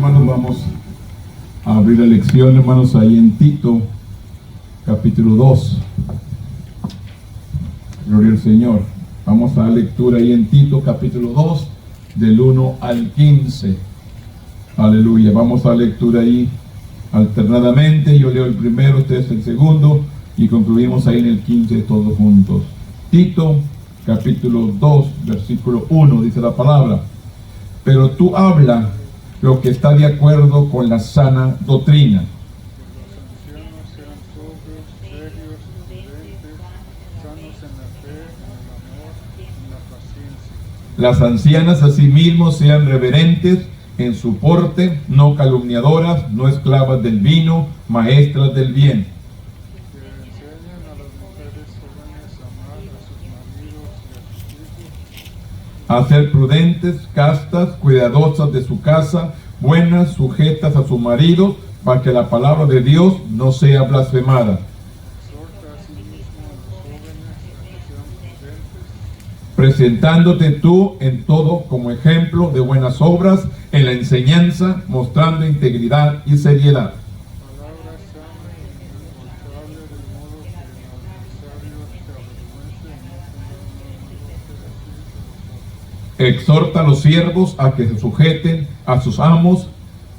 hermanos, vamos a abrir la lección, hermanos, ahí en Tito, capítulo 2. Gloria al Señor. Vamos a la lectura ahí en Tito, capítulo 2, del 1 al 15. Aleluya. Vamos a la lectura ahí alternadamente. Yo leo el primero, ustedes el segundo, y concluimos ahí en el 15 todos juntos. Tito, capítulo 2, versículo 1, dice la palabra: pero tú habla lo que está de acuerdo con la sana doctrina. Las ancianas asimismo sean reverentes en su porte, no calumniadoras, no esclavas del vino, maestras del bien. A ser prudentes, castas, cuidadosas de su casa, buenas, sujetas a su marido, para que la palabra de Dios no sea blasfemada. Presentándote tú en todo como ejemplo de buenas obras, en la enseñanza, mostrando integridad y seriedad. Exhorta a los siervos a que se sujeten a sus amos,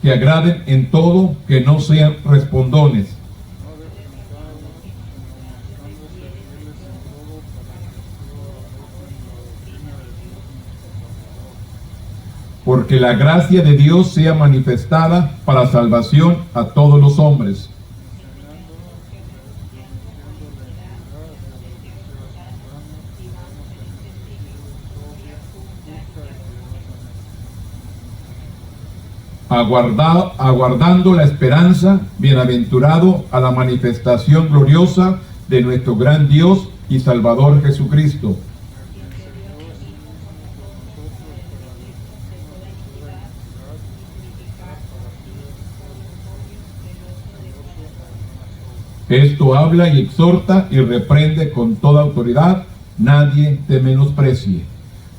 que agraden en todo, que no sean respondones. Porque la gracia de Dios sea manifestada para salvación a todos los hombres. Aguardando la esperanza, bienaventurado a la manifestación gloriosa de nuestro gran Dios y Salvador Jesucristo. Esto habla y exhorta y reprende con toda autoridad, nadie te menosprecie.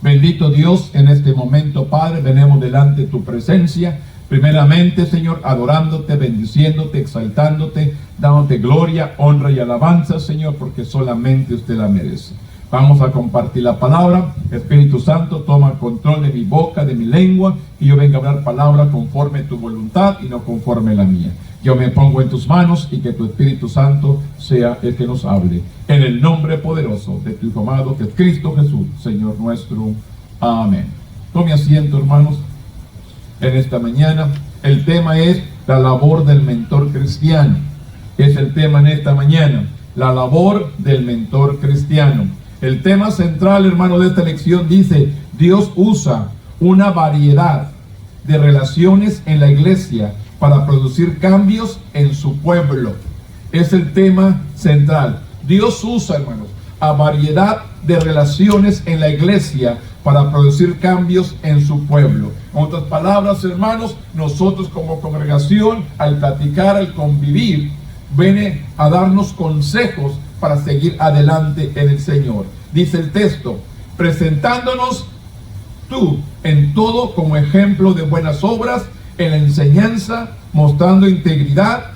Bendito Dios, en este momento, Padre, venimos delante de tu presencia. Primeramente, Señor, adorándote, bendiciéndote, exaltándote, dándote gloria, honra y alabanza, Señor, porque solamente usted la merece. Vamos a compartir la palabra. Espíritu Santo, toma control de mi boca, de mi lengua, y yo venga a hablar palabra conforme a tu voluntad y no conforme a la mía. Yo me pongo en tus manos y que tu Espíritu Santo sea el que nos hable. En el nombre poderoso de tu Hijo amado, que es Cristo Jesús, Señor nuestro. Amén. Tome asiento, hermanos. En esta mañana, el tema es la labor del mentor cristiano. Es el tema en esta mañana, la labor del mentor cristiano. El tema central, hermano, de esta lección dice: Dios usa una variedad de relaciones en la iglesia para producir cambios en su pueblo. Es el tema central. Dios usa, hermanos, a variedad de relaciones en la iglesia para producir cambios en su pueblo. En otras palabras, hermanos, nosotros como congregación, al platicar, al convivir, viene a darnos consejos para seguir adelante en el Señor. Dice el texto: presentándonos tú en todo como ejemplo de buenas obras, en la enseñanza, mostrando integridad,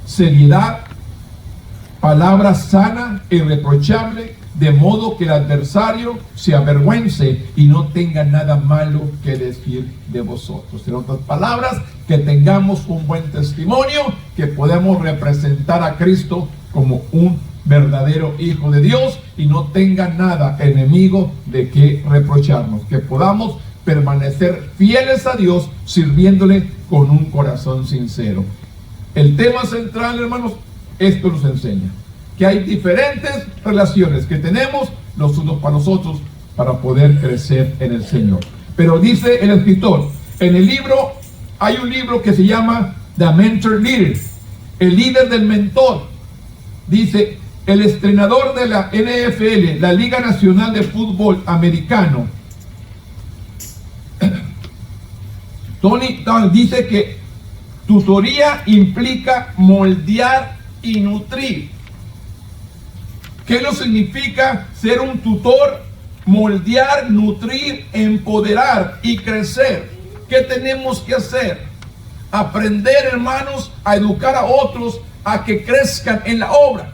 seriedad, palabra sana e irreprochable, de modo que el adversario se avergüence y no tenga nada malo que decir de vosotros. En otras palabras, que tengamos un buen testimonio, que podemos representar a Cristo como un verdadero Hijo de Dios y no tenga nada enemigo de que reprocharnos, que podamos permanecer fieles a Dios sirviéndole con un corazón sincero. El tema central, hermanos, esto nos enseña que hay diferentes relaciones que tenemos los unos para los otros para poder crecer en el Señor. Pero dice el escritor, en el libro, hay un libro que se llama The Mentor Leader, el líder del mentor. Dice, el entrenador de la NFL, la Liga Nacional de Fútbol Americano, Tony Dunn, dice que tutoría implica moldear y nutrir. ¿Qué no significa ser un tutor? Moldear, nutrir, empoderar y crecer. ¿Qué tenemos que hacer? aprender, hermanos, a educar a otros a que crezcan en la obra.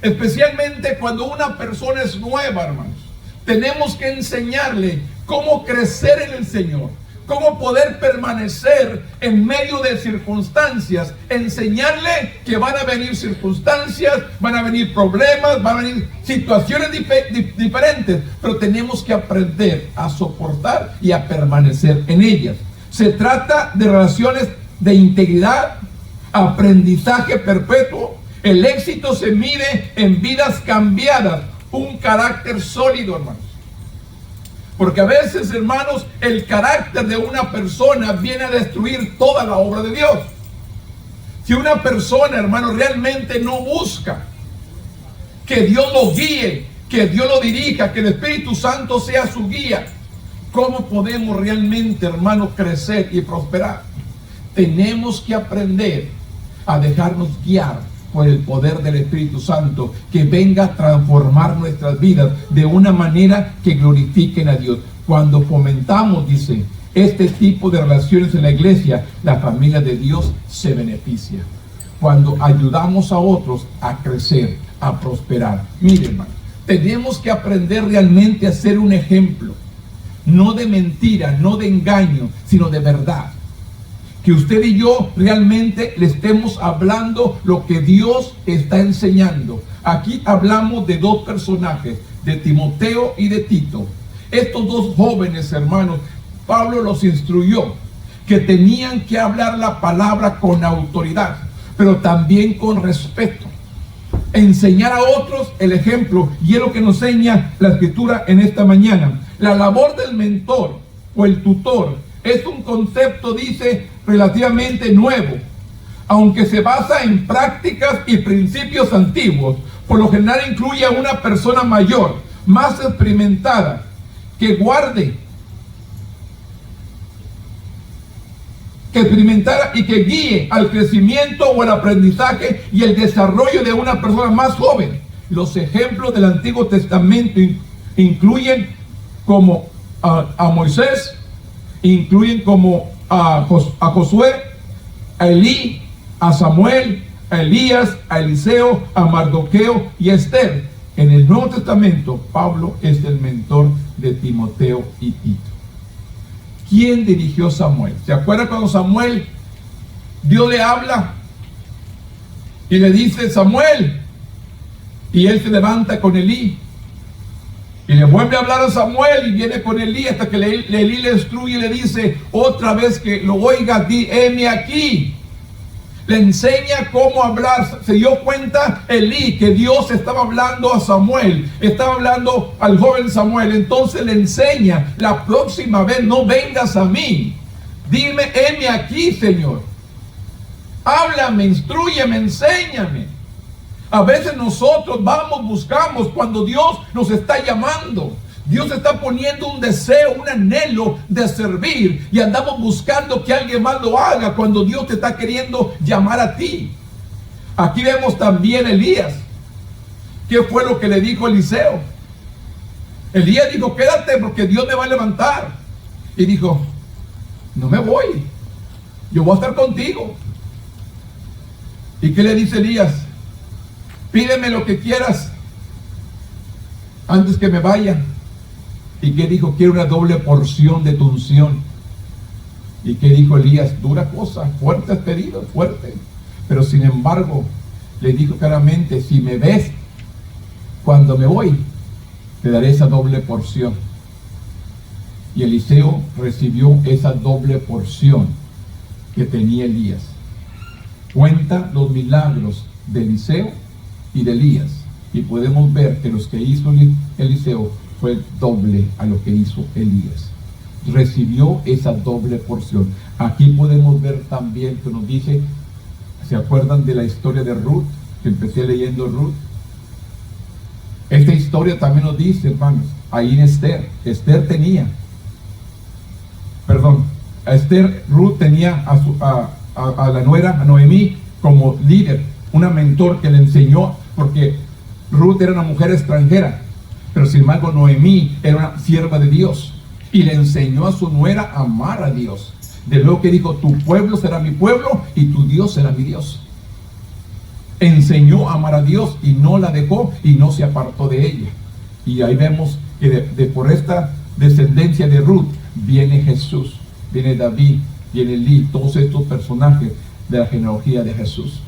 Especialmente cuando una persona es nueva, hermanos. Tenemos que enseñarle cómo crecer en el Señor, cómo poder permanecer en medio de circunstancias. Enseñarle que van a venir circunstancias, van a venir problemas, van a venir situaciones diferentes, pero tenemos que aprender a soportar y a permanecer en ellas. Se trata de relaciones de integridad, aprendizaje perpetuo. El éxito se mide en vidas cambiadas, un carácter sólido, hermanos. Porque a veces, hermanos, el carácter de una persona viene a destruir toda la obra de Dios. Si una persona, hermano, realmente no busca que Dios lo guíe, que Dios lo dirija, que el Espíritu Santo sea su guía, ¿cómo podemos realmente, hermano, crecer y prosperar? Tenemos que aprender a dejarnos guiar por el poder del Espíritu Santo, que venga a transformar nuestras vidas de una manera que glorifiquen a Dios. Cuando fomentamos, dice, este tipo de relaciones en la iglesia, la familia de Dios se beneficia. Cuando ayudamos a otros a crecer, a prosperar. Miren, hermano, tenemos que aprender realmente a ser un ejemplo, no de mentira, no de engaño, sino de verdad. Que usted y yo realmente le estemos hablando lo que Dios está enseñando. Aquí hablamos de dos personajes, de Timoteo y de Tito. Estos dos jóvenes, hermanos, Pablo los instruyó que tenían que hablar la palabra con autoridad, pero también con respeto. Enseñar a otros el ejemplo, y es lo que nos enseña la Escritura en esta mañana. La labor del mentor o el tutor es un concepto, dice, relativamente nuevo, aunque se basa en prácticas y principios antiguos. Por lo general incluye a una persona mayor, más experimentada, que experimentara y que guíe al crecimiento o al aprendizaje y el desarrollo de una persona más joven. Los ejemplos del Antiguo Testamento incluyen como a Moisés, incluyen como a Josué, a Elí, a Samuel, a Elías, a Eliseo, a Mardoqueo y a Esther. En el Nuevo Testamento, Pablo es el mentor de Timoteo y Tito. ¿Quién dirigió Samuel? ¿Se acuerda cuando Samuel, Dios le habla y le dice, Samuel? Y él se levanta con Elí. Y le vuelve a hablar a Samuel y viene con Elí hasta que Elí le instruye y le dice, otra vez que lo oiga, di, heme aquí. Le enseña cómo hablar. Se dio cuenta Elí que Dios estaba hablando a Samuel, estaba hablando al joven Samuel. Entonces le enseña, la próxima vez no vengas a mí. Dime, heme aquí, Señor. Háblame, instrúyeme, enséñame. A veces nosotros buscamos cuando Dios nos está llamando. Dios está poniendo un deseo, un anhelo de servir y andamos buscando que alguien más lo haga cuando Dios te está queriendo llamar a ti. Aquí vemos también Elías. ¿Qué fue lo que le dijo Eliseo? Elías dijo, quédate porque Dios me va a levantar. Y dijo, no me voy, yo voy a estar contigo. ¿Y qué le dice Elías? Pídeme lo que quieras antes que me vaya. ¿Y qué dijo? Quiero una doble porción de tu unción. ¿Y qué dijo Elías? Dura cosa, fuertes pedidos, fuerte. Pero sin embargo, le dijo claramente, si me ves cuando me voy, te daré esa doble porción. Y Eliseo recibió esa doble porción que tenía Elías. Cuenta los milagros de Eliseo y de Elías, y podemos ver que los que hizo Eliseo fue doble a lo que hizo Elías. Recibió esa doble porción. Aquí podemos ver también que nos dice, ¿se acuerdan de la historia de Ruth? Que empecé leyendo Ruth. Esta historia también nos dice, hermanos, ahí en Ruth tenía a la nuera, a Noemí, como líder, una mentor que le enseñó, porque Ruth era una mujer extranjera, pero sin embargo Noemí era una sierva de Dios y le enseñó a su nuera a amar a Dios. De luego que dijo, tu pueblo será mi pueblo y tu Dios será mi Dios. Enseñó a amar a Dios y no la dejó y no se apartó de ella. Y ahí vemos que por esta descendencia de Ruth viene Jesús, viene David, viene Eli, todos estos personajes de la genealogía de Jesús,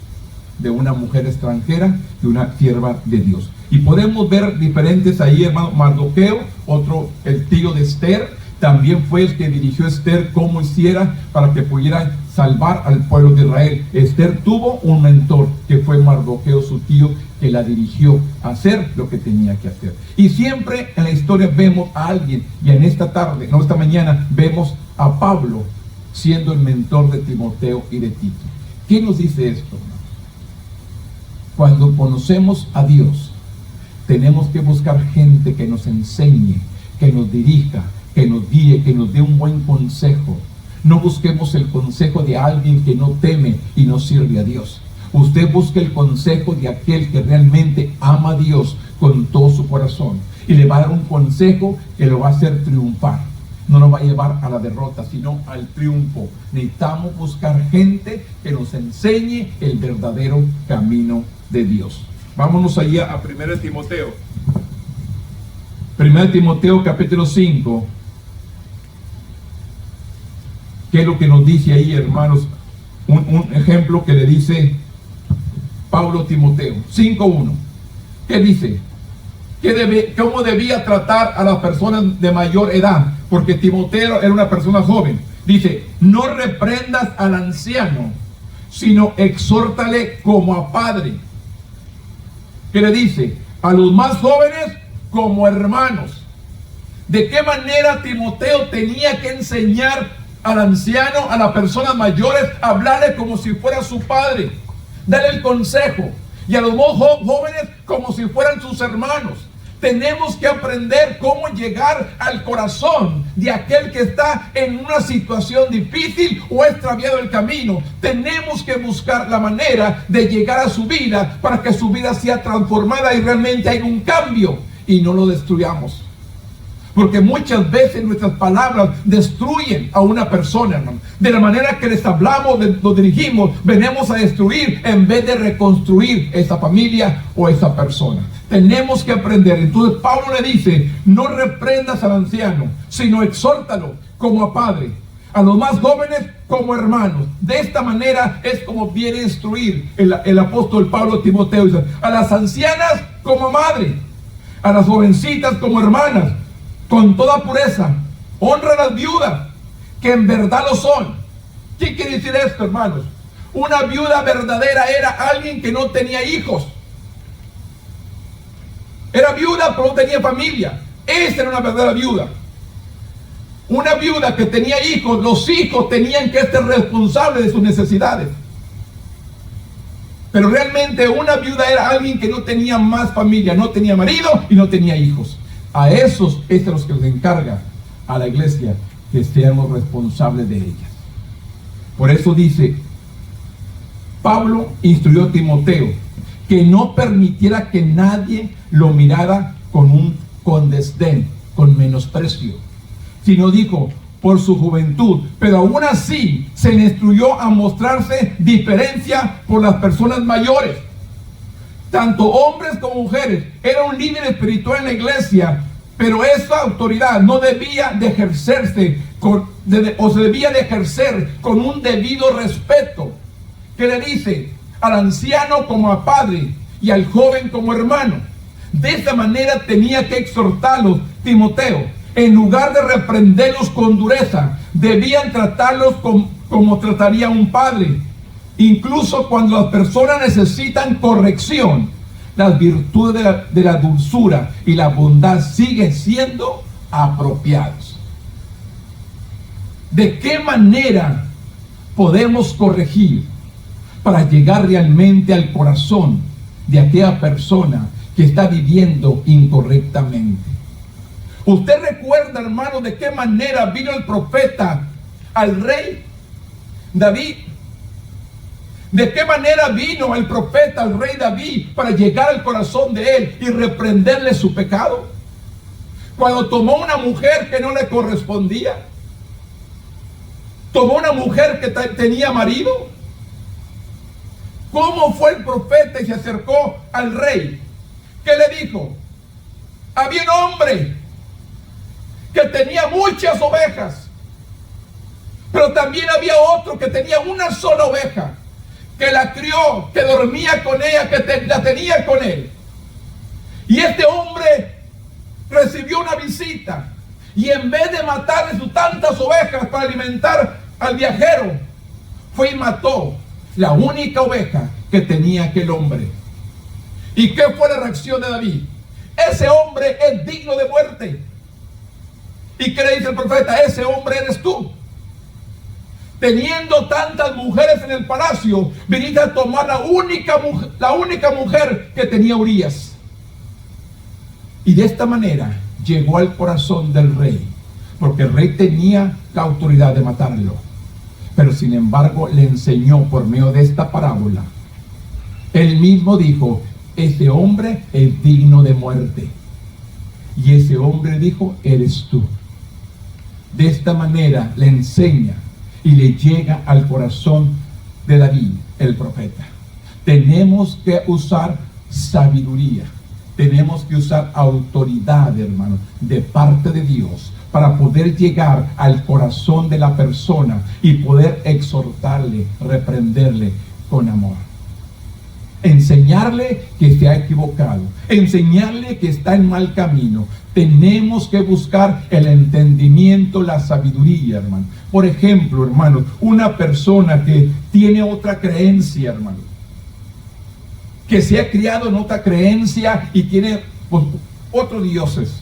de una mujer extranjera, de una sierva de Dios. Y podemos ver diferentes ahí, hermano. Mardoqueo, otro, el tío de Esther, también fue el que dirigió a Esther cómo hiciera para que pudiera salvar al pueblo de Israel. Esther tuvo un mentor que fue Mardoqueo, su tío, que la dirigió a hacer lo que tenía que hacer. Y siempre en la historia vemos a alguien, y en esta tarde, no esta mañana, vemos a Pablo siendo el mentor de Timoteo y de Tito. ¿Qué nos dice esto, hermano? Cuando conocemos a Dios, tenemos que buscar gente que nos enseñe, que nos dirija, que nos guíe, que nos dé un buen consejo. No busquemos el consejo de alguien que no teme y no sirve a Dios. Usted busque el consejo de aquel que realmente ama a Dios con todo su corazón y le va a dar un consejo que lo va a hacer triunfar. No nos va a llevar a la derrota, sino al triunfo. Necesitamos buscar gente que nos enseñe el verdadero camino de Dios. Vámonos allá a 1 Timoteo. 1 Timoteo capítulo 5. ¿Qué es lo que nos dice ahí, hermanos? Un ejemplo que le dice Pablo a Timoteo. 5:1. ¿Qué dice? ¿Cómo debía tratar a las personas de mayor edad? Porque Timoteo era una persona joven. Dice, no reprendas al anciano, sino exhórtale como a padre. ¿Qué le dice? A los más jóvenes como hermanos. ¿De qué manera Timoteo tenía que enseñar al anciano, a las personas mayores, hablarle como si fuera su padre? Darle el consejo. Y a los más jóvenes como si fueran sus hermanos. Tenemos que aprender cómo llegar al corazón de aquel que está en una situación difícil o extraviado el camino. Tenemos que buscar la manera de llegar a su vida para que su vida sea transformada y realmente haya un cambio y no lo destruyamos. Porque muchas veces nuestras palabras destruyen a una persona, hermano. De la manera que les hablamos, nos dirigimos, venimos a destruir en vez de reconstruir esa familia o esa persona. Tenemos que aprender. Entonces Pablo le dice, no reprendas al anciano, sino exhórtalo como a padre. A los más jóvenes como hermanos. De esta manera es como viene a instruir el apóstol Pablo a Timoteo. Dice, a las ancianas como madre, a las jovencitas como hermanas, con toda pureza. Honra a las viudas, que en verdad lo son. ¿Qué quiere decir esto, hermanos? Una viuda verdadera era alguien que no tenía hijos. Era viuda pero no tenía familia. Esa era una verdadera viuda. Una viuda que tenía hijos, los hijos tenían que ser responsables de sus necesidades. Pero realmente una viuda era alguien que no tenía más familia, no tenía marido y no tenía hijos. A esos es a los que les encarga a la iglesia que seamos responsables de ellas. Por eso dice, Pablo instruyó a Timoteo que no permitiera que nadie lo mirara con desdén, con menosprecio, sino dijo, por su juventud, pero aún así se le instruyó a mostrarse diferencia por las personas mayores. Tanto hombres como mujeres. Era un líder espiritual en la iglesia, pero esa autoridad no debía de ejercerse se debía de ejercer con un debido respeto. Que le dice al anciano como a padre y al joven como hermano. De esta manera tenía que exhortarlos Timoteo. En lugar de reprenderlos con dureza, debían tratarlos como trataría un padre. Incluso cuando las personas necesitan corrección, las virtudes de la dulzura y la bondad siguen siendo apropiados. ¿De qué manera podemos corregir para llegar realmente al corazón de aquella persona que está viviendo incorrectamente? ¿Usted recuerda, hermano, de qué manera vino el profeta al rey David? ¿De qué manera vino el profeta al rey David para llegar al corazón de él y reprenderle su pecado? Cuando tomó una mujer que no le correspondía. tomó una mujer que tenía marido. ¿Cómo fue el profeta y se acercó al rey? ¿Qué le dijo? Había un hombre que tenía muchas ovejas, pero también había otro que tenía una sola oveja, que la crió, que dormía con ella, que la tenía con él. Y este hombre recibió una visita, y en vez de matarle sus tantas ovejas para alimentar al viajero, fue y mató la única oveja que tenía aquel hombre. ¿Y qué fue la reacción de David? Ese hombre es digno de muerte. ¿Y qué le dice el profeta? Ese hombre eres tú. Teniendo tantas mujeres en el palacio, viniste a tomar la única mujer que tenía Urías. Y de esta manera llegó al corazón del rey, porque el rey tenía la autoridad de matarlo, pero sin embargo le enseñó por medio de esta parábola. Él mismo dijo: ese hombre es digno de muerte. Y ese hombre dijo: eres tú. De esta manera le enseña y le llega al corazón de David, el profeta. Tenemos que usar sabiduría, tenemos que usar autoridad, hermano, de parte de Dios, para poder llegar al corazón de la persona y poder exhortarle, reprenderle con amor. Enseñarle que se ha equivocado, enseñarle que está en mal camino. Tenemos que buscar el entendimiento, la sabiduría, hermano. Por ejemplo, hermano, una persona que tiene otra creencia, hermano, que se ha criado en otra creencia y tiene pues, otros dioses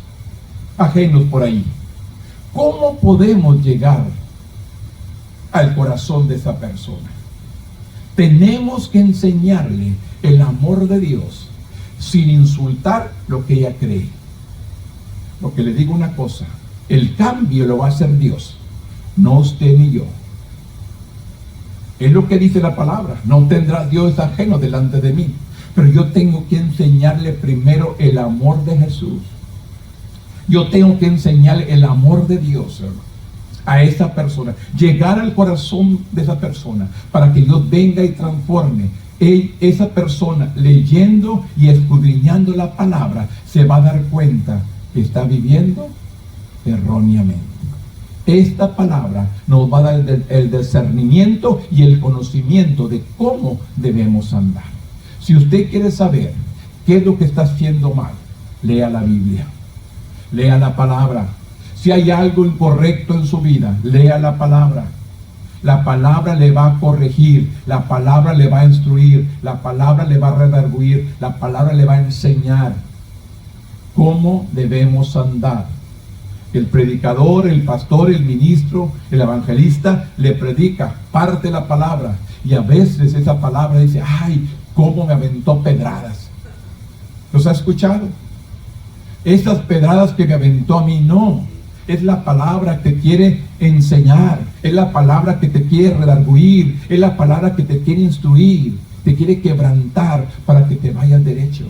ajenos por ahí. ¿Cómo podemos llegar al corazón de esa persona? Tenemos que enseñarle el amor de Dios sin insultar lo que ella cree. Porque le digo una cosa: el cambio lo va a hacer Dios, no usted ni yo. Es lo que dice la palabra: no tendrá Dios ajeno delante de mí. Pero yo tengo que enseñarle primero el amor de Jesús. Yo tengo que enseñarle el amor de Dios, hermano, a esa persona, llegar al corazón de esa persona, para que Dios venga y transforme. Esa persona, leyendo y escudriñando la palabra, se va a dar cuenta que está viviendo erróneamente. Esta palabra nos va a dar el discernimiento y el conocimiento de cómo debemos andar. Si usted quiere saber qué es lo que está haciendo mal, lea la Biblia, lea la palabra. Si hay algo incorrecto en su vida, lea la palabra. La palabra le va a corregir, la palabra le va a instruir, la palabra le va a redarguir, la palabra le va a enseñar cómo debemos andar. El predicador, el pastor, el ministro, el evangelista le predica parte de la palabra, y a veces esa palabra dice: ay, cómo me aventó pedradas. ¿Los ha escuchado? Esas pedradas que me aventó a mí, no. Es la palabra que te quiere enseñar, es la palabra que te quiere redarguir, es la palabra que te quiere instruir, te quiere quebrantar para que te vayas derecho.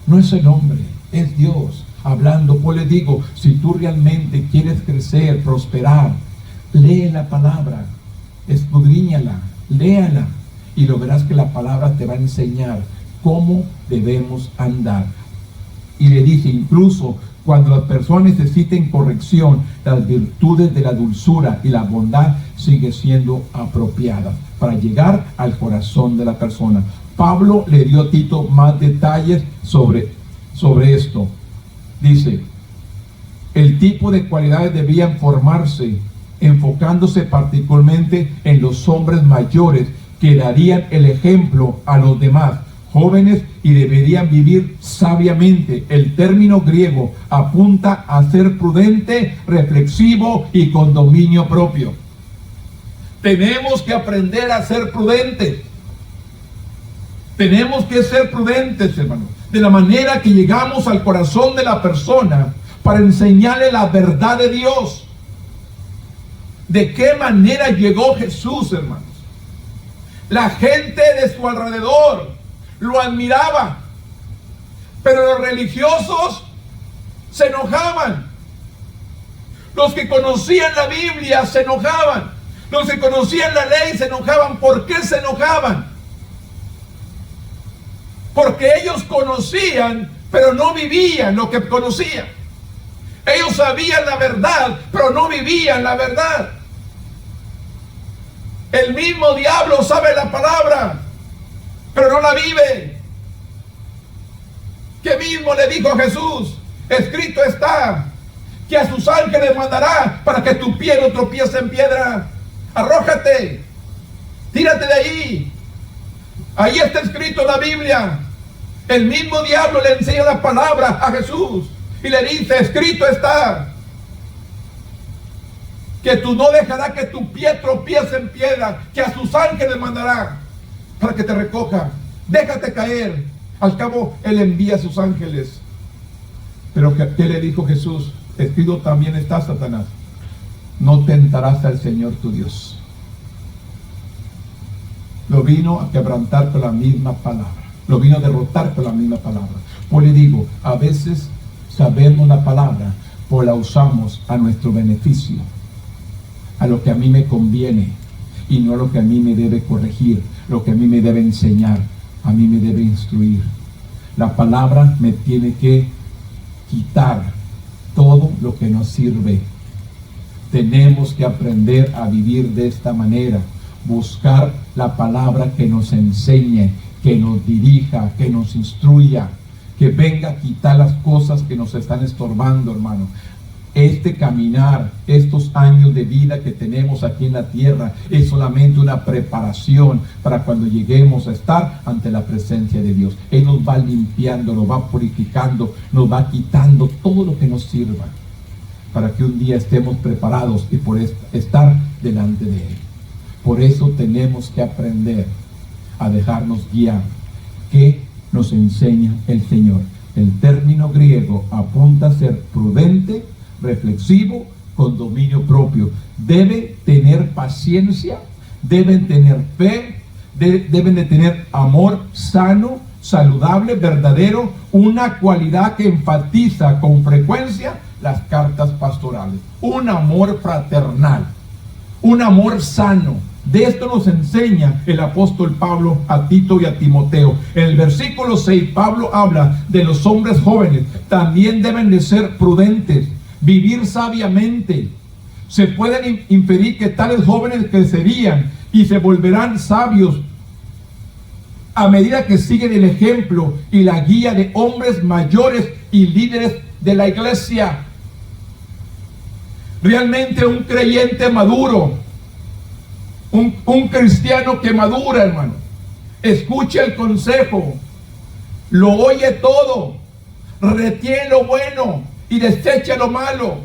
No es el hombre, es Dios hablando. Pues le digo, si tú realmente quieres crecer, prosperar, lee la palabra, escudriñala, léala, y lo verás que la palabra te va a enseñar cómo debemos andar. Y le dice, incluso cuando las personas necesiten corrección, las virtudes de la dulzura y la bondad siguen siendo apropiadas para llegar al corazón de la persona. Pablo le dio a Tito más detalles sobre esto. Dice: el tipo de cualidades debían formarse enfocándose particularmente en los hombres mayores que darían el ejemplo a los demás jóvenes y deberían vivir sabiamente. El término griego apunta a ser prudente, reflexivo y con dominio propio. Tenemos que aprender a ser prudentes. Tenemos que ser prudentes, hermanos, de la manera que llegamos al corazón de la persona para enseñarle la verdad de Dios. ¿De qué manera llegó Jesús, hermanos? La gente de su alrededor lo admiraba, pero los religiosos se enojaban. Los que conocían la Biblia se enojaban. Los que conocían la ley se enojaban. ¿Por qué se enojaban? Porque ellos conocían, pero no vivían lo que conocían. Ellos sabían la verdad, pero no vivían la verdad. El mismo diablo sabe la palabra, pero no la vive. ¿Qué mismo le dijo a Jesús? Escrito está, que a sus ángeles mandará para que tu pie no tropiece en piedra. Arrójate, tírate de ahí. Ahí está escrito en la Biblia. El mismo diablo le enseña la palabra a Jesús y le dice, escrito está, que tú no dejarás que tu pie tropiece en piedra, que a sus ángeles mandará para que te recoja. Déjate caer. Al cabo, Él envía a sus ángeles. Pero ¿qué le dijo Jesús? Escrito también está, Satanás, no tentarás al Señor tu Dios. Lo vino a quebrantar con la misma palabra. Lo vino a derrotar con la misma palabra. Pues le digo, a veces sabemos la palabra, pues la usamos a nuestro beneficio, a lo que a mí me conviene, y no lo que a mí me debe corregir, lo que a mí me debe enseñar, a mí me debe instruir. La palabra me tiene que quitar todo lo que nos sirve. Tenemos que aprender a vivir de esta manera, buscar la palabra que nos enseñe, que nos dirija, que nos instruya, que venga a quitar las cosas que nos están estorbando, hermano. Este caminar, estos años de vida que tenemos aquí en la tierra, es solamente una preparación para cuando lleguemos a estar ante la presencia de Dios. Él nos va limpiando, nos va purificando, nos va quitando todo lo que nos sirva, para que un día estemos preparados y por estar delante de Él. Por eso tenemos que aprender a dejarnos guiar. ¿Qué nos enseña el Señor? El término griego apunta a ser prudente, reflexivo, con dominio propio. Debe tener paciencia, deben tener fe, deben de tener amor sano, saludable, verdadero, una cualidad que enfatiza con frecuencia las cartas pastorales. Un amor fraternal, un amor sano. De esto nos enseña el apóstol Pablo a Tito y a Timoteo. En el versículo 6, Pablo habla de los hombres jóvenes. También deben de ser prudentes, vivir sabiamente. Se pueden inferir que tales jóvenes crecerían y se volverán sabios a medida que siguen el ejemplo y la guía de hombres mayores y líderes de la iglesia. Realmente un creyente maduro, un cristiano que madura, hermano, escucha el consejo, lo oye todo, retiene lo bueno y desecha lo malo.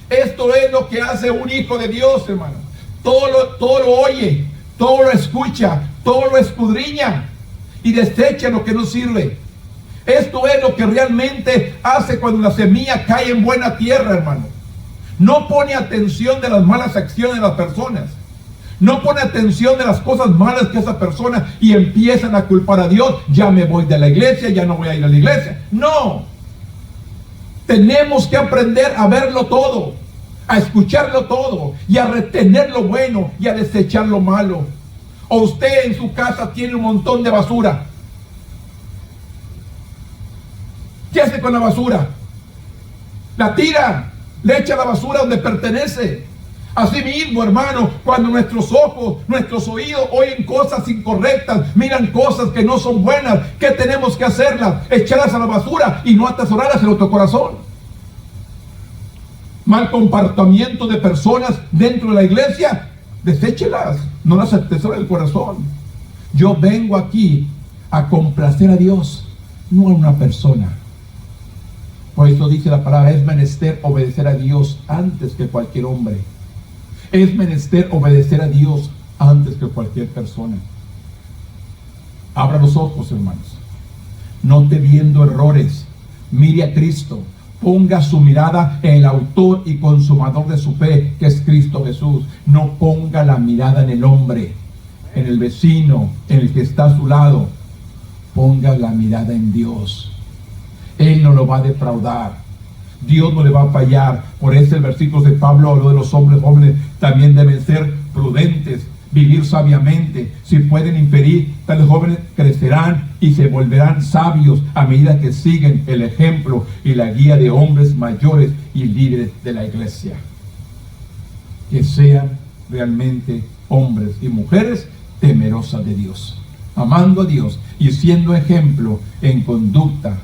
Esto es lo que hace un hijo de Dios, hermano. Todo lo oye, todo lo escucha, todo lo escudriña y desecha lo que no sirve. Esto es lo que realmente hace cuando la semilla cae en buena tierra, hermano. No pone atención de las malas acciones de las personas. No pone atención de las cosas malas que esa persona y empiezan a culpar a Dios. Ya me voy de la iglesia, ya no voy a ir a la iglesia. No. Tenemos que aprender a verlo todo, a escucharlo todo y a retener lo bueno y a desechar lo malo. O usted en su casa tiene un montón de basura. ¿Qué hace con la basura? La tira, le echa la basura donde pertenece. Así mismo, hermano, cuando nuestros ojos, nuestros oídos oyen cosas incorrectas, miran cosas que no son buenas, ¿qué tenemos que hacerlas? Echarlas a la basura y no atesorarlas en nuestro corazón. Mal comportamiento de personas dentro de la iglesia, deséchelas, no las atesore en el corazón. Yo vengo aquí a complacer a Dios, no a una persona. Por eso dice la palabra, es menester obedecer a Dios antes que cualquier hombre. Es menester obedecer a Dios antes que cualquier persona. Abra los ojos, hermanos. Note viendo errores. Mire a Cristo. Ponga su mirada en el autor y consumador de su fe, que es Cristo Jesús. No ponga la mirada en el hombre, en el vecino, en el que está a su lado. Ponga la mirada en Dios. Él no lo va a defraudar. Dios no le va a fallar. Por eso el versículo de Pablo habló de los hombres jóvenes. también deben ser prudentes, vivir sabiamente. Si pueden impedir, tales jóvenes crecerán y se volverán sabios a medida que siguen el ejemplo y la guía de hombres mayores y líderes de la iglesia. Que sean realmente hombres y mujeres temerosas de Dios, amando a Dios y siendo ejemplo en conducta,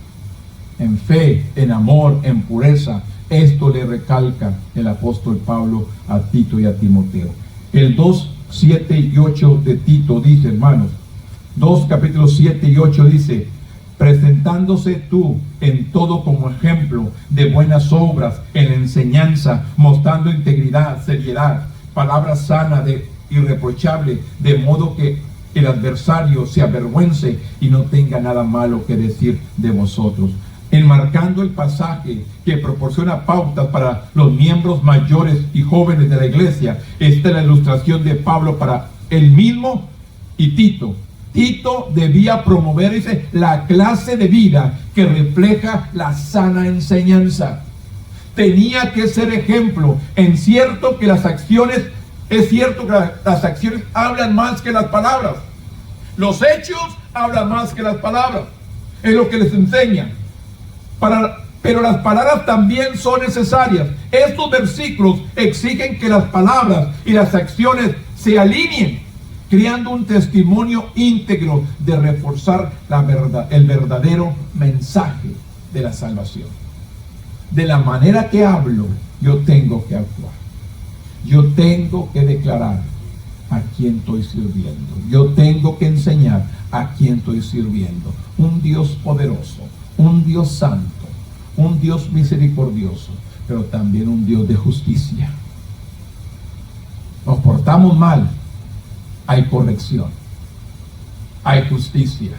en fe, en amor, en pureza. Esto le recalca el apóstol Pablo a Tito y a Timoteo. El 2, 7 y 8 de Tito dice, hermanos, 2 capítulos 7 y 8 dice: presentándose tú en todo como ejemplo de buenas obras, en enseñanza, mostrando integridad, seriedad, palabra sana, irreprochable, de modo que el adversario se avergüence y no tenga nada malo que decir de vosotros. Enmarcando el pasaje que proporciona pautas para los miembros mayores y jóvenes de la iglesia, esta es la ilustración de Pablo para él mismo y Tito. Tito debía promover, dice, la clase de vida que refleja la sana enseñanza. Tenía que ser ejemplo. Es cierto que las acciones hablan más que las palabras. Los hechos hablan más que las palabras. Es lo que les enseñan. Pero las palabras también son necesarias. Estos versículos exigen que las palabras y las acciones se alineen, creando un testimonio íntegro de reforzar el verdadero mensaje de la salvación. De la manera que hablo, yo tengo que actuar. Yo tengo que declarar a quién estoy sirviendo. Yo tengo que enseñar a quién estoy sirviendo. Un Dios poderoso, un Dios santo, un Dios misericordioso, pero también un Dios de justicia. Nos portamos mal, hay corrección, hay justicia.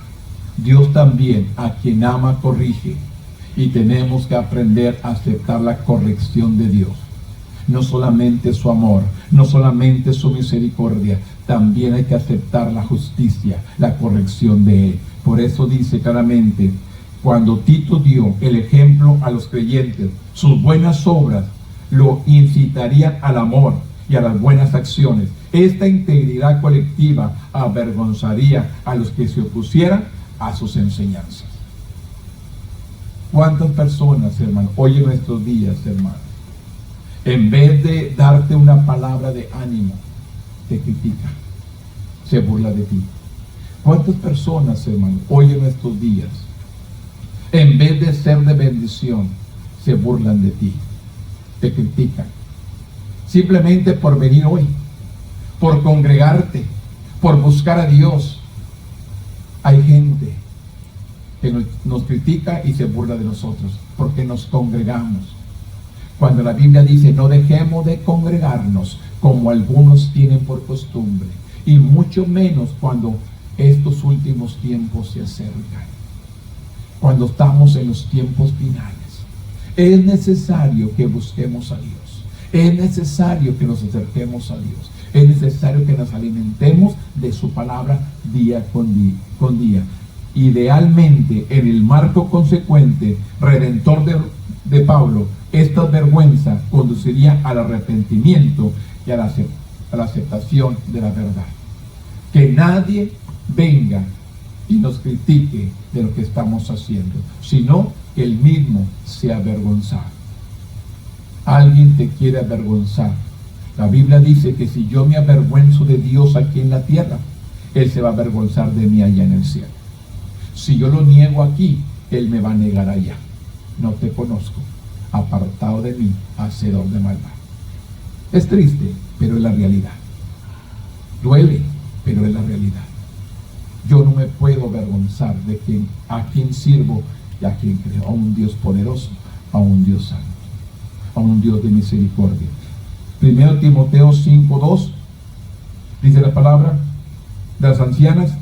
Dios también, a quien ama, corrige, y tenemos que aprender a aceptar la corrección de Dios. No solamente su amor, no solamente su misericordia, también hay que aceptar la justicia, la corrección de Él. Por eso dice claramente, cuando Tito dio el ejemplo a los creyentes, sus buenas obras lo incitarían al amor y a las buenas acciones. Esta integridad colectiva avergonzaría a los que se opusieran a sus enseñanzas. ¿Cuántas personas, hermano, hoy en nuestros días, hermano, en vez de darte una palabra de ánimo, te critica, se burla de ti? ¿Cuántas personas, hermano, hoy en nuestros días, en vez de ser de bendición, se burlan de ti, te critican? Simplemente por venir hoy, por congregarte, por buscar a Dios. Hay gente que nos critica y se burla de nosotros porque nos congregamos. Cuando la Biblia dice, no dejemos de congregarnos como algunos tienen por costumbre, y mucho menos cuando estos últimos tiempos se acercan, cuando estamos en los tiempos finales. Es necesario que busquemos a Dios. Es necesario que nos acerquemos a Dios. Es necesario que nos alimentemos de su palabra día con día. Idealmente, en el marco consecuente, redentor de Pablo, esta vergüenza conduciría al arrepentimiento y a la aceptación de la verdad. Que nadie venga y nos critique de lo que estamos haciendo, sino que él mismo sea avergonzado. Alguien te quiere avergonzar. La Biblia dice que si yo me avergüenzo de Dios aquí en la tierra, Él se va a avergonzar de mí allá en el cielo. Si yo lo niego aquí, Él me va a negar allá. No te conozco, apartado de mí, hacedor de maldad. Es triste, pero es la realidad. Duele, pero es la realidad. Yo no me puedo avergonzar de a quien sirvo y a quien creo. A un Dios poderoso, a un Dios santo, a un Dios de misericordia. 1 Timoteo 5:2 dice la palabra de las ancianas.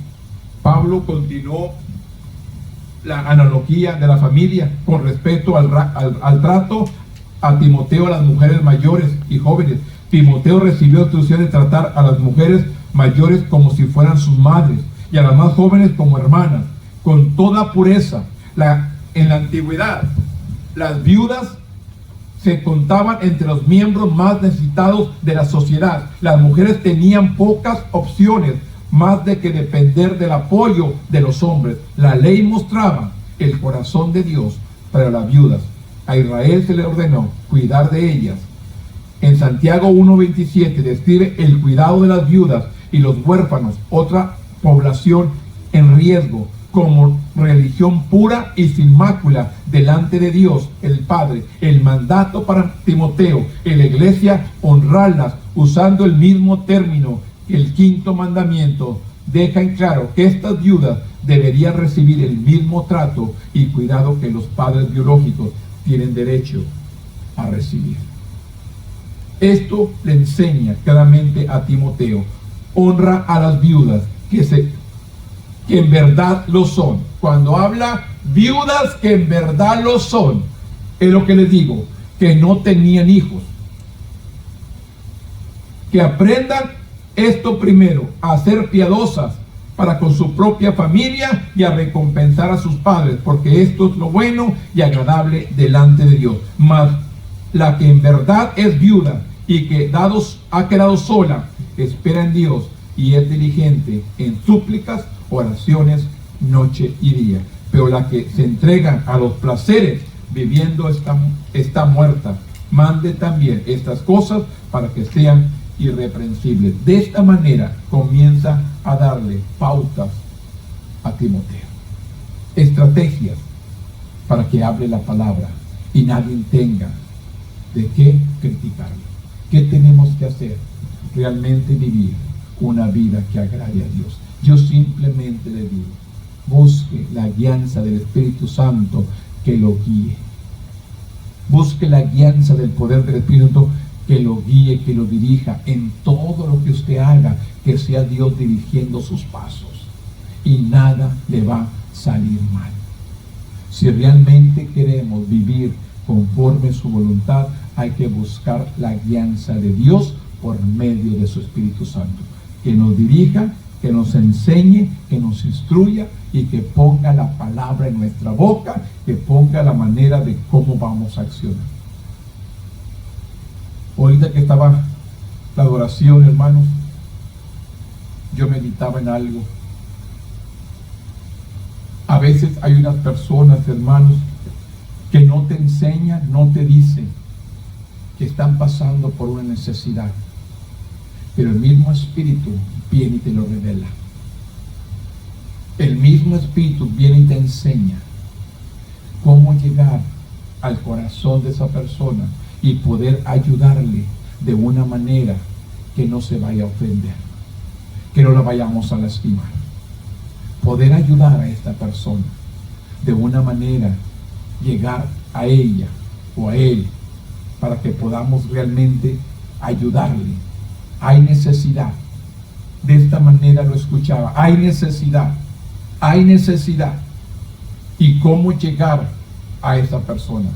Pablo continuó la analogía de la familia con respecto al trato a Timoteo, a las mujeres mayores y jóvenes. Timoteo recibió instrucción de tratar a las mujeres mayores como si fueran sus madres y a las más jóvenes como hermanas, con toda pureza. En la antigüedad, las viudas se contaban entre los miembros más necesitados de la sociedad. Las mujeres tenían pocas opciones más de que depender del apoyo de los hombres. La ley mostraba el corazón de Dios para las viudas. A Israel se le ordenó cuidar de ellas. En Santiago 1:27 describe el cuidado de las viudas y los huérfanos, otra población en riesgo, como religión pura y sin mácula delante de Dios el Padre. El mandato para Timoteo en la iglesia, honrarlas, usando el mismo término que el quinto mandamiento, deja en claro que estas viudas deberían recibir el mismo trato y cuidado que los padres biológicos tienen derecho a recibir. Esto le enseña claramente a Timoteo: honra a las viudas que en verdad lo son. Cuando habla viudas que en verdad lo son, es lo que les digo, que no tenían hijos. Que aprendan esto primero, a ser piadosas para con su propia familia y a recompensar a sus padres, porque esto es lo bueno y agradable delante de Dios. Mas la que en verdad es viuda y que ha quedado sola, espera en Dios y es diligente en súplicas, oraciones, noche y día. Pero la que se entrega a los placeres viviendo está muerta. Mande también estas cosas para que sean irreprensibles. De esta manera comienza a darle pautas a Timoteo, estrategias para que hable la palabra y nadie tenga de qué criticarlo. ¿Qué tenemos que hacer? Realmente vivir una vida que agrade a Dios. Yo simplemente le digo, busque la guianza del Espíritu Santo que lo guíe. Busque la guianza del poder del Espíritu Santo que lo guíe, que lo dirija en todo lo que usted haga, que sea Dios dirigiendo sus pasos y nada le va a salir mal. Si realmente queremos vivir conforme a su voluntad, hay que buscar la guianza de Dios por medio de su Espíritu Santo, que nos dirija, que nos enseñe, que nos instruya y que ponga la palabra en nuestra boca, que ponga la manera de cómo vamos a accionar. Ahorita que estaba la adoración, hermanos, yo meditaba en algo. A veces hay unas personas, hermanos, que no te enseñan, no te dicen que están pasando por una necesidad, pero el mismo Espíritu viene y te lo revela. El mismo Espíritu viene y te enseña cómo llegar al corazón de esa persona y poder ayudarle de una manera que no se vaya a ofender, que no la vayamos a lastimar. Poder ayudar a esta persona de una manera, llegar a ella o a él, para que podamos realmente ayudarle. Hay necesidad. De esta manera lo escuchaba. Hay necesidad. Hay necesidad. ¿Y cómo llegar a esa persona?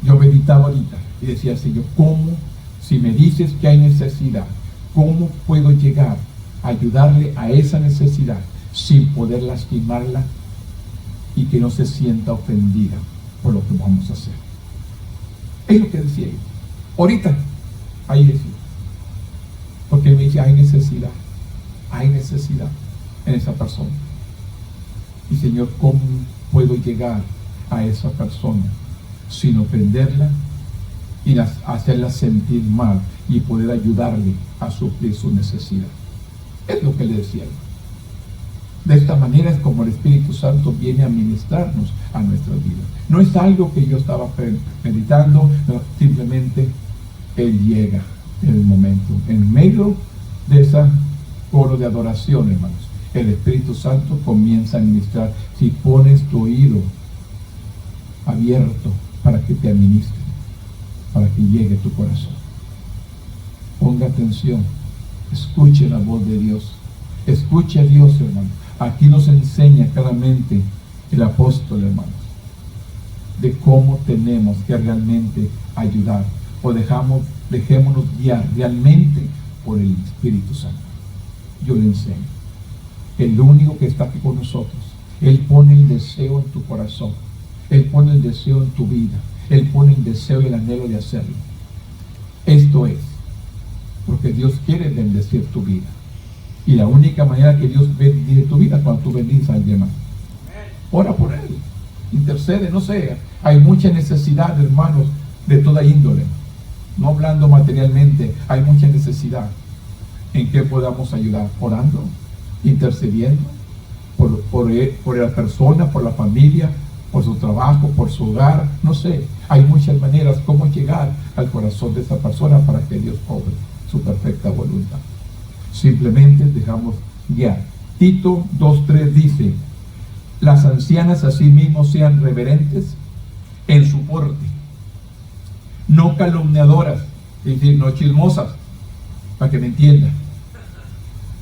Yo meditaba ahorita y decía, Señor, ¿cómo? Si me dices que hay necesidad, ¿cómo puedo llegar a ayudarle a esa necesidad sin poder lastimarla y que no se sienta ofendida por lo que vamos a hacer? Es lo que decía yo. Ahorita, ahí decía. Porque me dice, hay necesidad en esa persona. Y Señor, ¿cómo puedo llegar a esa persona sin ofenderla y hacerla sentir mal y poder ayudarle a suplir su necesidad? Es lo que le decía yo. De esta manera es como el Espíritu Santo viene a ministrarnos a nuestras vidas. No es algo que yo estaba meditando, no, simplemente Él llega en el momento, en medio de esa coro de adoración, hermanos. El Espíritu Santo comienza a ministrar. Si pones tu oído abierto para que te administre, para que llegue a tu corazón, ponga atención, escuche la voz de Dios, escuche a Dios, hermano. Aquí nos enseña claramente el apóstol, hermanos, de cómo tenemos que realmente ayudar, o dejémonos guiar realmente por el Espíritu Santo. Yo le enseño. El único que está aquí con nosotros. Él pone el deseo en tu corazón. Él pone el deseo en tu vida. Él pone el deseo y el anhelo de hacerlo. Esto es, porque Dios quiere bendecir tu vida. Y la única manera que Dios bendice tu vida es cuando tú bendices a alguien más. Ora por él, intercede, no sé. Hay mucha necesidad, hermanos, de toda índole. No hablando materialmente, hay mucha necesidad en que podamos ayudar. Orando, intercediendo por la persona, por la familia, por su trabajo, por su hogar, no sé. Hay muchas maneras cómo llegar al corazón de esa persona para que Dios obre su perfecta voluntad. Simplemente dejamos guiar. Tito 2:3 dice: las ancianas asimismo sean reverentes en su porte, no calumniadoras, es decir, no chismosas, para que me entiendan,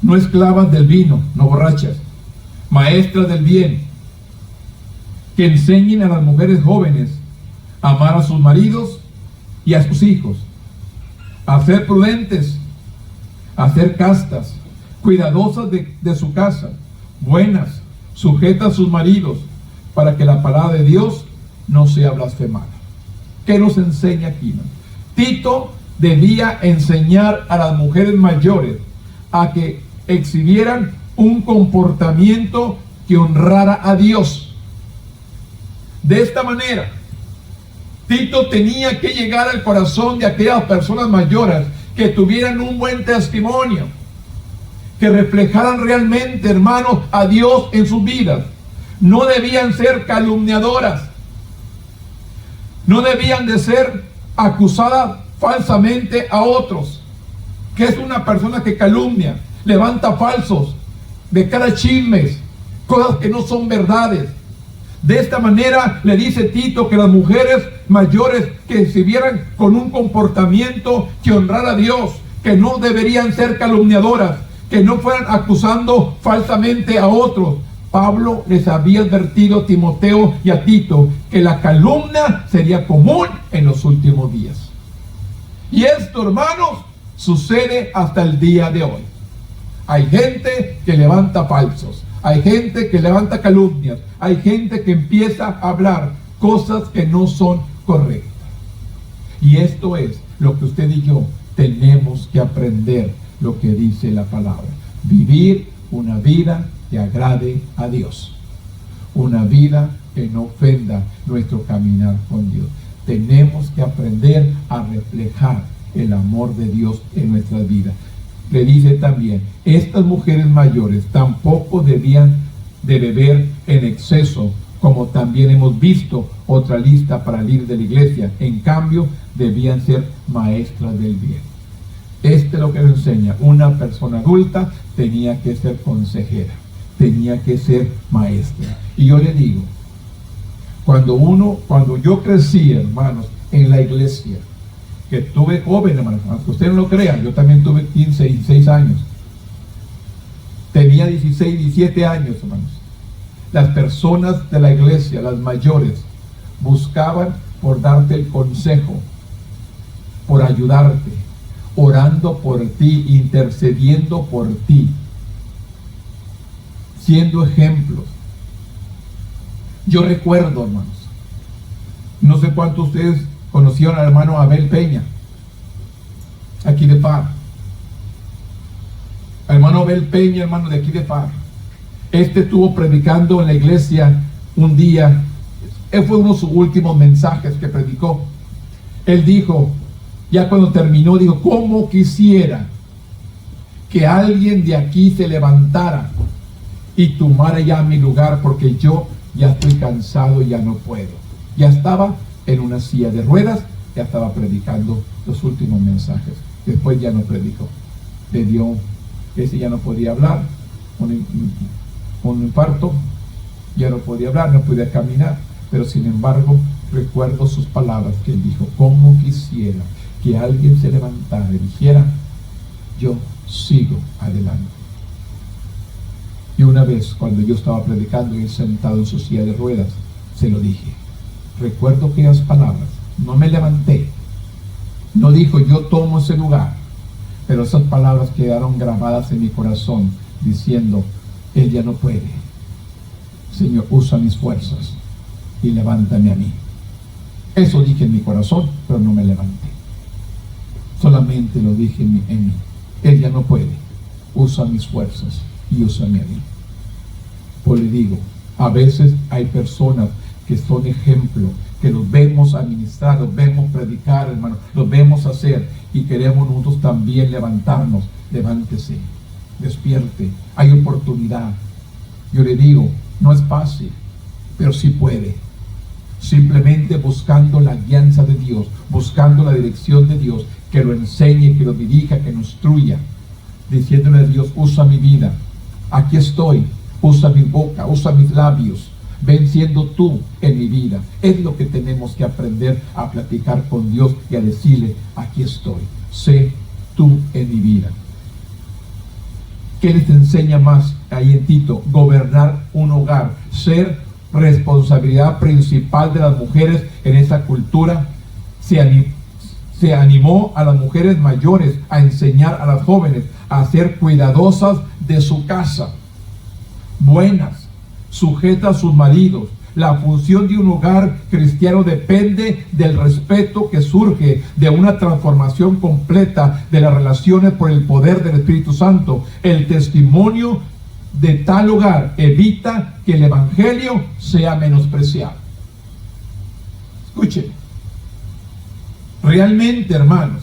no esclavas del vino, no borrachas, maestras del bien, que enseñen a las mujeres jóvenes a amar a sus maridos y a sus hijos, a ser prudentes, a ser castas, cuidadosas de su casa, buenas, sujetas a sus maridos, para que la palabra de Dios no sea blasfemada. ¿Qué nos enseña aquí, no? Tito debía enseñar a las mujeres mayores a que exhibieran un comportamiento que honrara a Dios. De esta manera, Tito tenía que llegar al corazón de aquellas personas mayores que tuvieran un buen testimonio, que reflejaran realmente, hermanos, a Dios en sus vidas. No debían ser calumniadoras, no debían de ser acusadas falsamente a otros. ¿Qué es una persona que calumnia? Levanta falsos, declara chismes, cosas que no son verdades. De esta manera le dice Tito que las mujeres mayores que se vieran con un comportamiento que honrara a Dios, que no deberían ser calumniadoras, que no fueran acusando falsamente a otros. Pablo les había advertido a Timoteo y a Tito que la calumnia sería común en los últimos días. Y esto, hermanos, sucede hasta el día de hoy. Hay gente que levanta falsos, hay gente que levanta calumnias, hay gente que empieza a hablar cosas que no son correctas. Y esto es lo que usted y yo tenemos que aprender, lo que dice la palabra. Vivir una vida que agrade a Dios, una vida que no ofenda nuestro caminar con Dios. Tenemos que aprender a reflejar el amor de Dios en nuestras vidas. Le dice también, estas mujeres mayores tampoco debían de beber en exceso, como también hemos visto otra lista para el líder de la iglesia. En cambio, debían ser maestras del bien. Este es lo que nos enseña. Una persona adulta tenía que ser consejera, tenía que ser maestra. Y yo le digo, cuando yo crecí, hermanos, en la iglesia, que tuve joven, hermanos, aunque ustedes no lo crean, yo también tuve 15, 16 años. Tenía 16, 17 años, hermanos. Las personas de la iglesia, las mayores, buscaban por darte el consejo, por ayudarte, orando por ti, intercediendo por ti, siendo ejemplos. Yo recuerdo, hermanos, no sé cuántos de ustedes conocieron al hermano Abel Peña, aquí de FAR. Hermano Abel Peña, hermano de aquí de FAR. Este estuvo predicando en la iglesia un día. Él fue uno de sus últimos mensajes que predicó. Él dijo, ya cuando terminó, dijo, ¿cómo quisiera que alguien de aquí se levantara y tomara ya mi lugar? Porque yo ya estoy cansado y ya no puedo. Ya estaba en una silla de ruedas, ya estaba predicando los últimos mensajes. Después ya no predicó. Le dio, ese ya no podía hablar, un infarto, ya no podía hablar, no podía caminar. Pero sin embargo, recuerdo sus palabras que él dijo, ¿cómo quisiera que alguien se levantara y dijera, yo sigo adelante? Y una vez, cuando yo estaba predicando y él sentado en su silla de ruedas, se lo dije. Recuerdo aquellas palabras, no me levanté, no dijo yo tomo ese lugar, pero esas palabras quedaron grabadas en mi corazón, diciendo, él ya no puede. Señor, usa mis fuerzas y levántame a mí. Eso dije en mi corazón, pero no me levanté. Solamente lo dije en mí. Él ya no puede. Usa mis fuerzas y úsame a mí. Pues le digo, a veces hay personas que son ejemplo, que los vemos administrar, los vemos predicar, hermano, los vemos hacer, y queremos nosotros también levantarnos. Levántese, despierte, hay oportunidad. Yo le digo, no es fácil, pero sí puede. Simplemente buscando la guianza de Dios, buscando la dirección de Dios, que lo enseñe, que lo dirija, que lo instruya, diciéndole a Dios, usa mi vida, aquí estoy, usa mi boca, usa mis labios, ven siendo tú en mi vida. Es lo que tenemos que aprender a platicar con Dios y a decirle, aquí estoy, sé tú en mi vida. ¿Qué les enseña más ahí en Tito? Gobernar un hogar, ser responsabilidad principal de las mujeres en esa cultura. Se animó a las mujeres mayores a enseñar a las jóvenes a ser cuidadosas de su casa, buenas, sujetas a sus maridos. La función de un hogar cristiano depende del respeto que surge de una transformación completa de las relaciones por el poder del Espíritu Santo. El testimonio de tal hogar evita que el evangelio sea menospreciado. Escuchen, realmente, hermanos,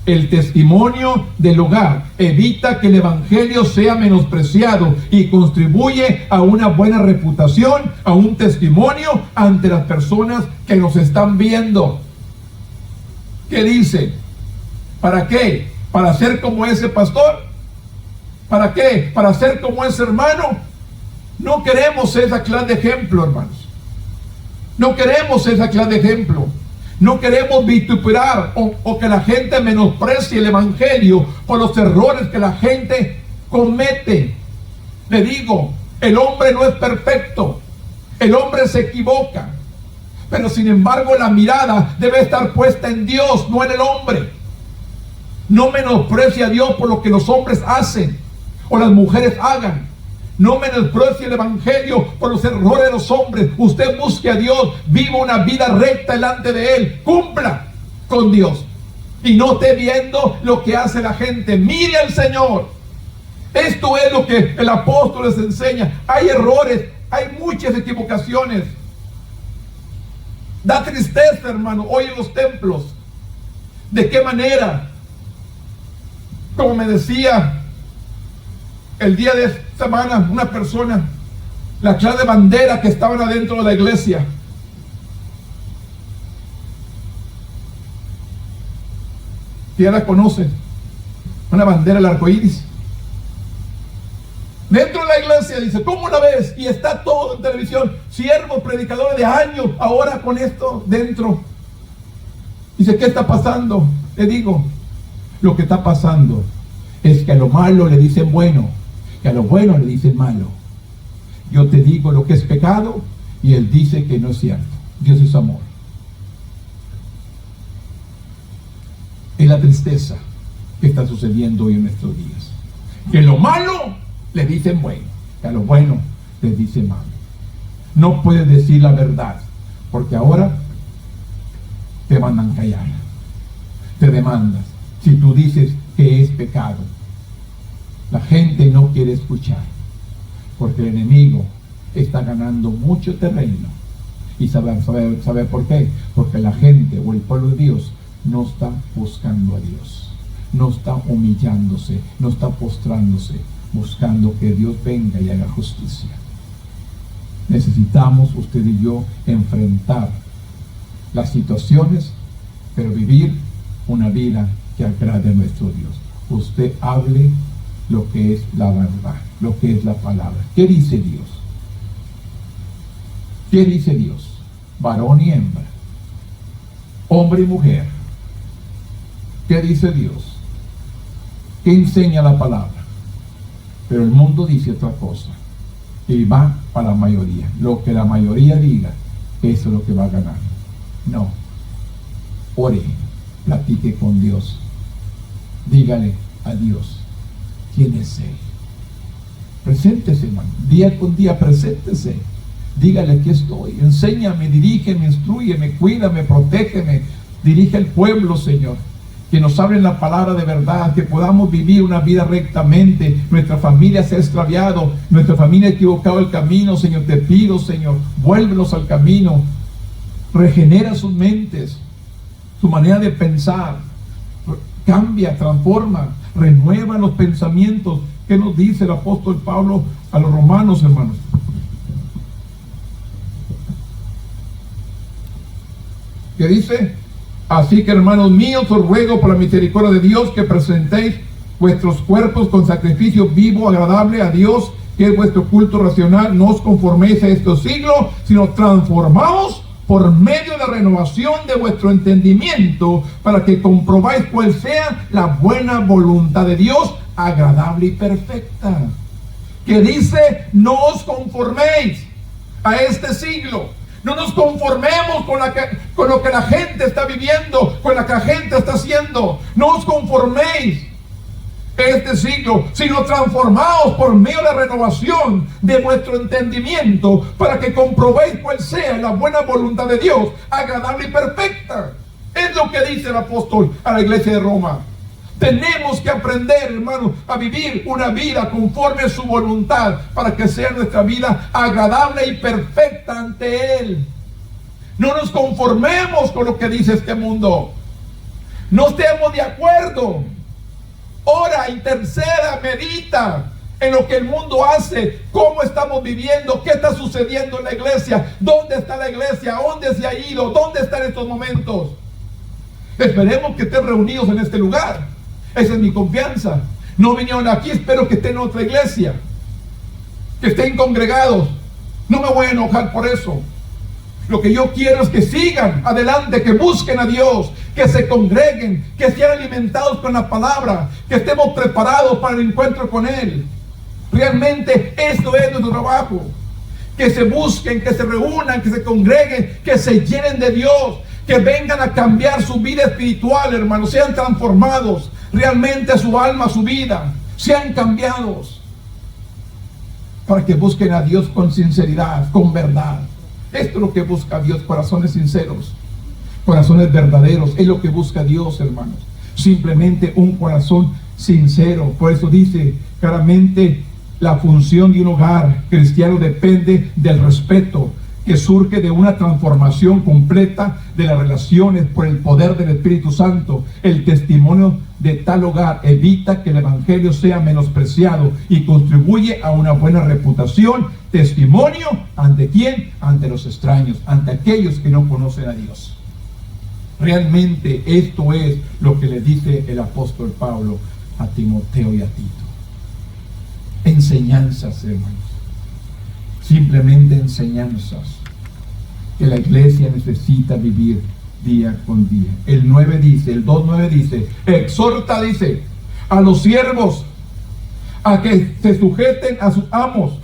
el testimonio del hogar evita que el evangelio sea menospreciado y contribuye a una buena reputación, a un testimonio ante las personas que nos están viendo. ¿Qué dice? ¿Para qué? ¿Para ser como ese pastor? ¿Para qué? ¿Para ser como ese hermano? No queremos esa clase de ejemplo, hermanos. No queremos esa clase de ejemplo. No queremos vituperar o que la gente menosprecie el evangelio por los errores que la gente comete. Le digo, el hombre no es perfecto. El hombre se equivoca. Pero sin embargo la mirada debe estar puesta en Dios, no en el hombre. No menosprecie a Dios por lo que los hombres hacen o las mujeres hagan. No menosprecie el evangelio por los errores de los hombres. Usted busque a Dios, viva una vida recta delante de Él, cumpla con Dios y no esté viendo lo que hace la gente. Mire al Señor. Esto es lo que el apóstol les enseña. Hay errores, hay muchas equivocaciones. Da tristeza, hermano, hoy en los templos. ¿De qué manera? Como me decía el día de semana una persona, la clase de bandera que estaban adentro de la iglesia. ¿Quién la conoce? Una bandera del arco iris. Dentro de la iglesia, dice, ¿cómo la ves? Y está todo en televisión. Siervos, predicadores de años, ahora con esto dentro. Dice, ¿qué está pasando? Le digo, lo que está pasando es que a lo malo le dicen bueno, que a lo bueno le dicen malo. Yo te digo lo que es pecado y él dice que no es cierto. Dios es amor. Es la tristeza que está sucediendo hoy en nuestros días. Que lo malo le dicen bueno, que a lo bueno le dicen malo. No puedes decir la verdad, porque ahora te mandan callar, te demandas. Si tú dices que es pecado, la gente no quiere escuchar, porque el enemigo está ganando mucho terreno. Y saber por qué, porque la gente o el pueblo de Dios no está buscando a Dios, no está humillándose, no está postrándose, buscando que Dios venga y haga justicia. Necesitamos usted y yo enfrentar las situaciones, pero vivir una vida que agrade a nuestro Dios. Usted hable lo que es la verdad, lo que es la palabra. ¿Qué dice Dios? ¿Qué dice Dios? Varón y hembra, hombre y mujer. ¿Qué dice Dios? ¿Qué enseña la palabra? Pero el mundo dice otra cosa y va para la mayoría. Lo que la mayoría diga, eso es lo que va a ganar. No. Ore, platique con Dios, dígale a Dios quién es Él. Preséntese, hermano, día con día preséntese. dígale: aquí estoy, enséñame, dirígeme, instrúyeme, cuídame, protégeme, dirige al pueblo, Señor. Que nos abren la palabra de verdad, que podamos vivir una vida rectamente. Nuestra familia se ha extraviado, nuestra familia ha equivocado el camino, Señor. Te pido, Señor, vuélvelos al camino, regenera sus mentes, su manera de pensar, cambia, transforma, renueva los pensamientos. ¿Qué nos dice el apóstol Pablo a los romanos, hermanos? ¿Qué dice? Así que, hermanos míos, os ruego por la misericordia de Dios que presentéis vuestros cuerpos con sacrificio vivo, agradable a Dios, que es vuestro culto racional. No os conforméis a este siglo, sino transformaos por medio de la renovación de vuestro entendimiento, para que comprobáis cuál sea la buena voluntad de Dios, agradable y perfecta. Que dice: no os conforméis a este siglo. No nos conformemos con lo que la gente está viviendo, con lo que la gente está haciendo. No os conforméis a este siglo, sino transformaos por medio de la renovación de vuestro entendimiento, para que comprobéis cuál sea la buena voluntad de Dios, agradable y perfecta. Es lo que dice el apóstol a la iglesia de Roma. Tenemos que aprender, hermanos, a vivir una vida conforme a su voluntad, para que sea nuestra vida agradable y perfecta ante Él. No nos conformemos con lo que dice este mundo. No estemos de acuerdo. Ora, interceda, medita en lo que el mundo hace, cómo estamos viviendo, qué está sucediendo en la iglesia, dónde está la iglesia, dónde se ha ido, dónde está en estos momentos. Esperemos que estén reunidos en este lugar. Esa es mi confianza. No vinieron aquí, espero que estén en otra iglesia, que estén congregados. No me voy a enojar por eso. Lo que yo quiero es que sigan adelante, que busquen a Dios, que se congreguen, que sean alimentados con la palabra, que estemos preparados para el encuentro con Él. Realmente esto es nuestro trabajo. Que se busquen, que se reúnan, que se congreguen, que se llenen de Dios, que vengan a cambiar su vida espiritual, hermanos, sean transformados realmente, su alma, su vida, sean cambiados, para que busquen a Dios con sinceridad, con verdad. Esto es lo que busca Dios: corazones sinceros, corazones verdaderos. Es lo que busca Dios, hermanos. Simplemente un corazón sincero. Por eso dice claramente: la función de un hogar cristiano depende del respeto que surge de una transformación completa de las relaciones por el poder del Espíritu Santo. El testimonio de tal hogar evita que el Evangelio sea menospreciado y contribuye a una buena reputación. Testimonio, ¿ante quién? Ante los extraños, ante aquellos que no conocen a Dios. Realmente esto es lo que le dice el apóstol Pablo a Timoteo y a Tito. Enseñanzas, hermanos. Simplemente enseñanzas que la iglesia necesita vivir día con día. El 9 dice, el 2:9 dice: exhorta, dice, a los siervos a que se sujeten a sus amos,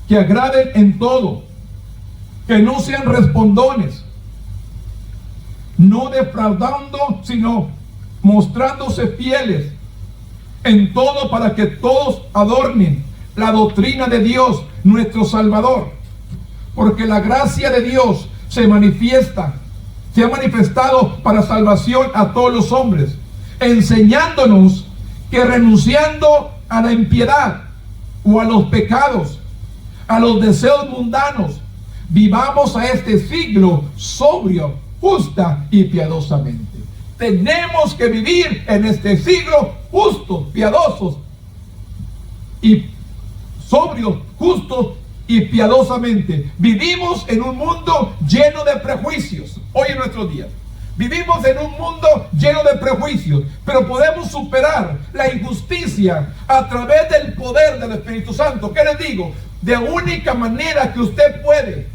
que agraden en todo, que no sean respondones, no defraudando, sino mostrándose fieles en todo, para que todos adornen la doctrina de Dios nuestro Salvador. Porque la gracia de Dios se ha manifestado para salvación a todos los hombres, enseñándonos que renunciando a la impiedad o a los pecados, a los deseos mundanos, vivamos a este siglo sobrio, justa y piadosamente. Tenemos que vivir en este siglo justos, piadosos y sobrios, justos y piadosamente. Vivimos en un mundo lleno de prejuicios hoy en nuestros días. Vivimos en un mundo lleno de prejuicios, pero podemos superar la injusticia a través del poder del Espíritu Santo. ¿Qué les digo? De única manera que usted puede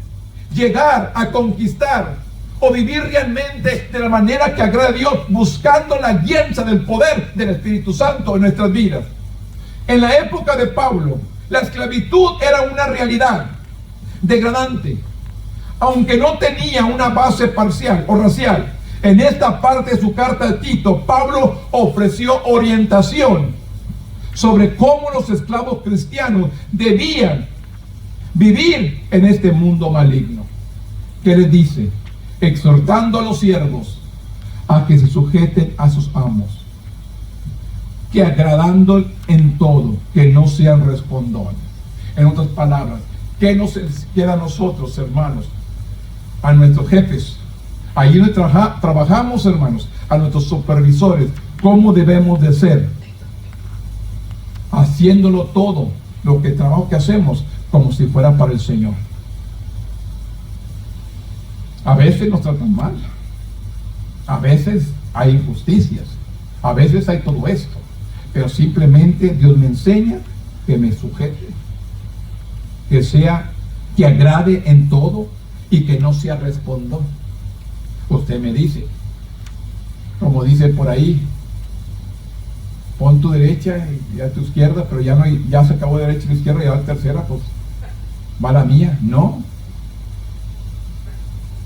llegar a conquistar o vivir realmente de la manera que agrada a Dios, buscando la guianza del poder del Espíritu Santo en nuestras vidas. En la época de Pablo, la esclavitud era una realidad degradante, aunque no tenía una base parcial o racial. En esta parte de su carta a Tito, Pablo ofreció orientación sobre cómo los esclavos cristianos debían vivir en este mundo maligno. ¿Qué les dice? Exhortando a los siervos a que se sujeten a sus amos, que agradando en todo, que no sean respondones. En otras palabras, ¿qué nos queda a nosotros, hermanos? A nuestros jefes, allí donde trabajamos, hermanos, a nuestros supervisores, ¿cómo debemos de ser? Haciéndolo todo, lo que trabajo que hacemos, como si fuera para el Señor. A veces nos tratan mal, a veces hay injusticias, a veces hay todo esto, pero simplemente Dios me enseña que me sujete, que agrade en todo y que no sea respondón. Usted me dice, como dice por ahí, pon tu derecha y a tu izquierda, pero ya se acabó derecha y izquierda y a la tercera, pues va la mía. No.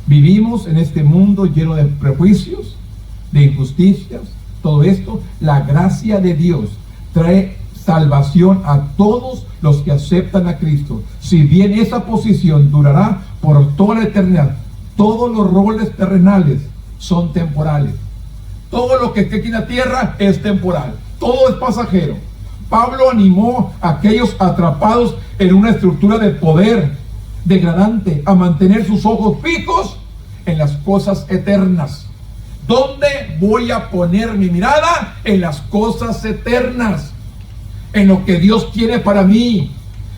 Vivimos en este mundo lleno de prejuicios, de injusticias, todo esto. La gracia de Dios trae salvación a todos los que aceptan a Cristo. Si bien esa posición durará por toda la eternidad, todos los roles terrenales son temporales. Todo lo que esté aquí en la tierra es temporal. Todo es pasajero. Pablo animó a aquellos atrapados en una estructura de poder degradante a mantener sus ojos fijos en las cosas eternas. ¿Dónde voy a poner mi mirada? En las cosas eternas, en lo que Dios tiene para mí,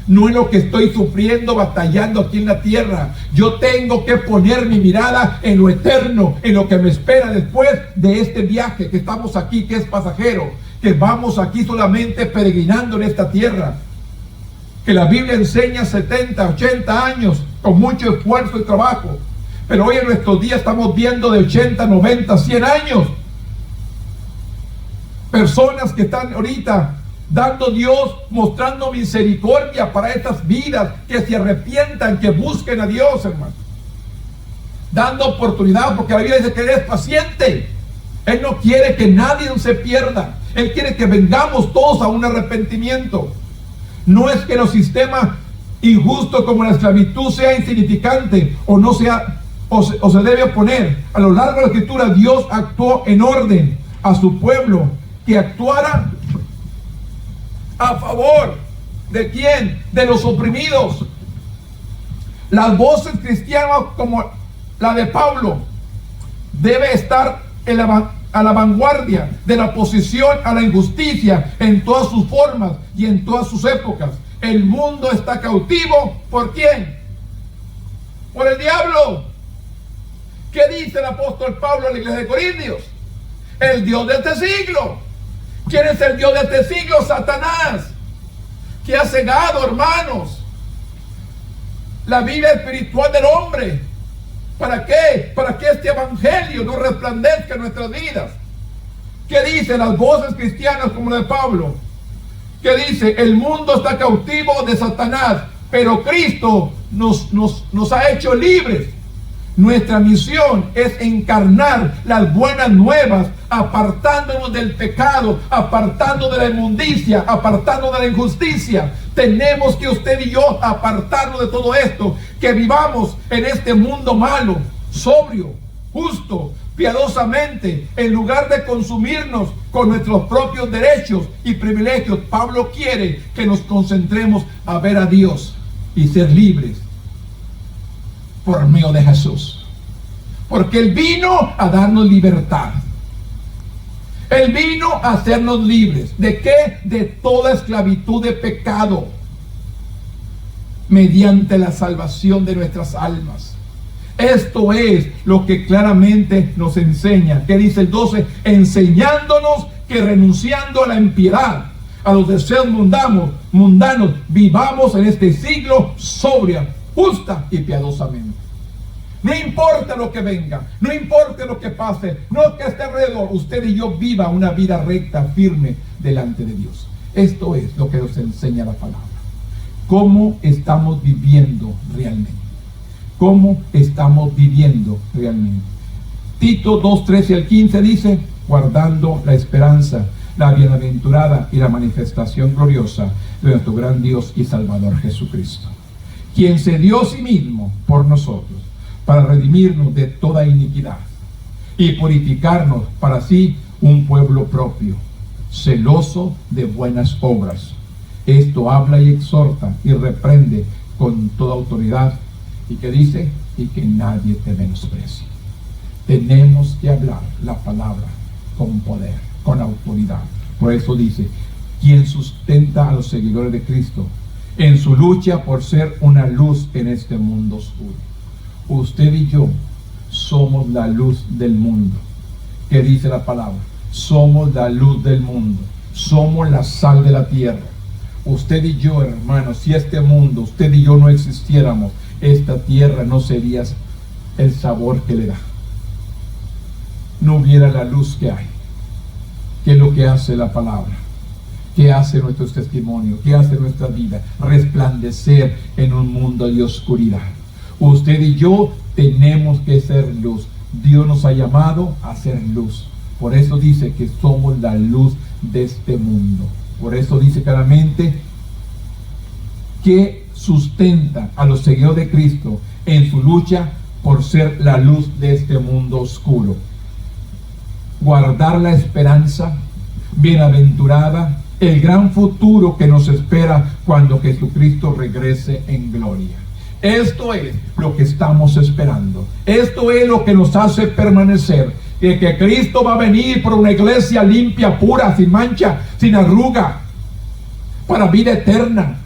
no en lo que estoy sufriendo, batallando aquí en la tierra. Yo tengo que poner mi mirada en lo eterno, en lo que me espera después de este viaje que estamos aquí, que es pasajero, que vamos aquí solamente peregrinando en esta tierra, que la Biblia enseña 70, 80 años con mucho esfuerzo y trabajo, pero hoy en nuestros días estamos viendo de 80, 90, 100 años personas que están ahorita dando Dios, mostrando misericordia para estas vidas, que se arrepientan, que busquen a Dios, hermano, dando oportunidad, porque la Biblia dice que Él es paciente. Él no quiere que nadie se pierda. Él quiere que vengamos todos a un arrepentimiento. No es que los sistemas injustos como la esclavitud sea insignificante o no sea, o se debe oponer. A lo largo de la Escritura, Dios actuó en orden a su pueblo, que actuara a favor de ¿quién? De los oprimidos. Las voces cristianas como la de Pablo debe estar a la vanguardia de la oposición a la injusticia en todas sus formas y en todas sus épocas. El mundo está cautivo, ¿por quién? Por el diablo. ¿Qué dice el apóstol Pablo a la iglesia de Corintios? El Dios de este siglo. ¿Quién es el Dios de este siglo? Satanás, que ha cegado, hermanos, la vida espiritual del hombre. ¿Para qué? Para que este evangelio no resplandezca en nuestras vidas. ¿Qué dicen las voces cristianas como la de Pablo? ¿Qué dice? El mundo está cautivo de Satanás, pero Cristo nos ha hecho libres. Nuestra misión es encarnar las buenas nuevas, apartándonos del pecado, apartándonos de la inmundicia, apartándonos de la injusticia. Tenemos que usted y yo apartarnos de todo esto, que vivamos en este mundo malo, sobrio, justo, piadosamente, en lugar de consumirnos con nuestros propios derechos y privilegios. Pablo quiere que nos concentremos a ver a Dios y ser libres por medio de Jesús, porque Él vino a darnos libertad. Él vino a hacernos libres. ¿De qué? De toda esclavitud de pecado, mediante la salvación de nuestras almas. Esto es lo que claramente nos enseña. ¿Qué dice el 12? Enseñándonos que renunciando a la impiedad, a los deseos mundanos, vivamos en este siglo sobria, justa y piadosamente. No importa lo que venga, no importa lo que pase, no que esté alrededor, usted y yo viva una vida recta, firme delante de Dios. Esto es lo que nos enseña la palabra. ¿Cómo estamos viviendo realmente? ¿Cómo estamos viviendo realmente? Tito 2:13 al 15 dice: guardando la esperanza, la bienaventurada y la manifestación gloriosa de nuestro gran Dios y Salvador Jesucristo, quien se dio a sí mismo por nosotros, para redimirnos de toda iniquidad y purificarnos para sí un pueblo propio, celoso de buenas obras. Esto habla y exhorta y reprende con toda autoridad. ¿Y qué dice? Y que nadie te menosprecie. Tenemos que hablar la palabra con poder, con autoridad. Por eso dice, quien sustenta a los seguidores de Cristo en su lucha por ser una luz en este mundo oscuro. Usted y yo somos la luz del mundo. ¿Qué dice la palabra? Somos la luz del mundo. Somos la sal de la tierra. Usted y yo, hermanos, si este mundo, usted y yo no existiéramos, esta tierra no sería el sabor que le da. No hubiera la luz que hay. ¿Qué es lo que hace la palabra? ¿Qué hace nuestro testimonio? ¿Qué hace nuestra vida? Resplandecer en un mundo de oscuridad. Usted y yo tenemos que ser luz. Dios nos ha llamado a ser luz. Por eso dice que somos la luz de este mundo. Por eso dice claramente que sustenta a los seguidores de Cristo en su lucha por ser la luz de este mundo oscuro. Guardar la esperanza bienaventurada, el gran futuro que nos espera cuando Jesucristo regrese en gloria. Esto es lo que estamos esperando. Esto es lo que nos hace permanecer. Que Cristo va a venir por una iglesia limpia, pura, sin mancha, sin arruga, para vida eterna,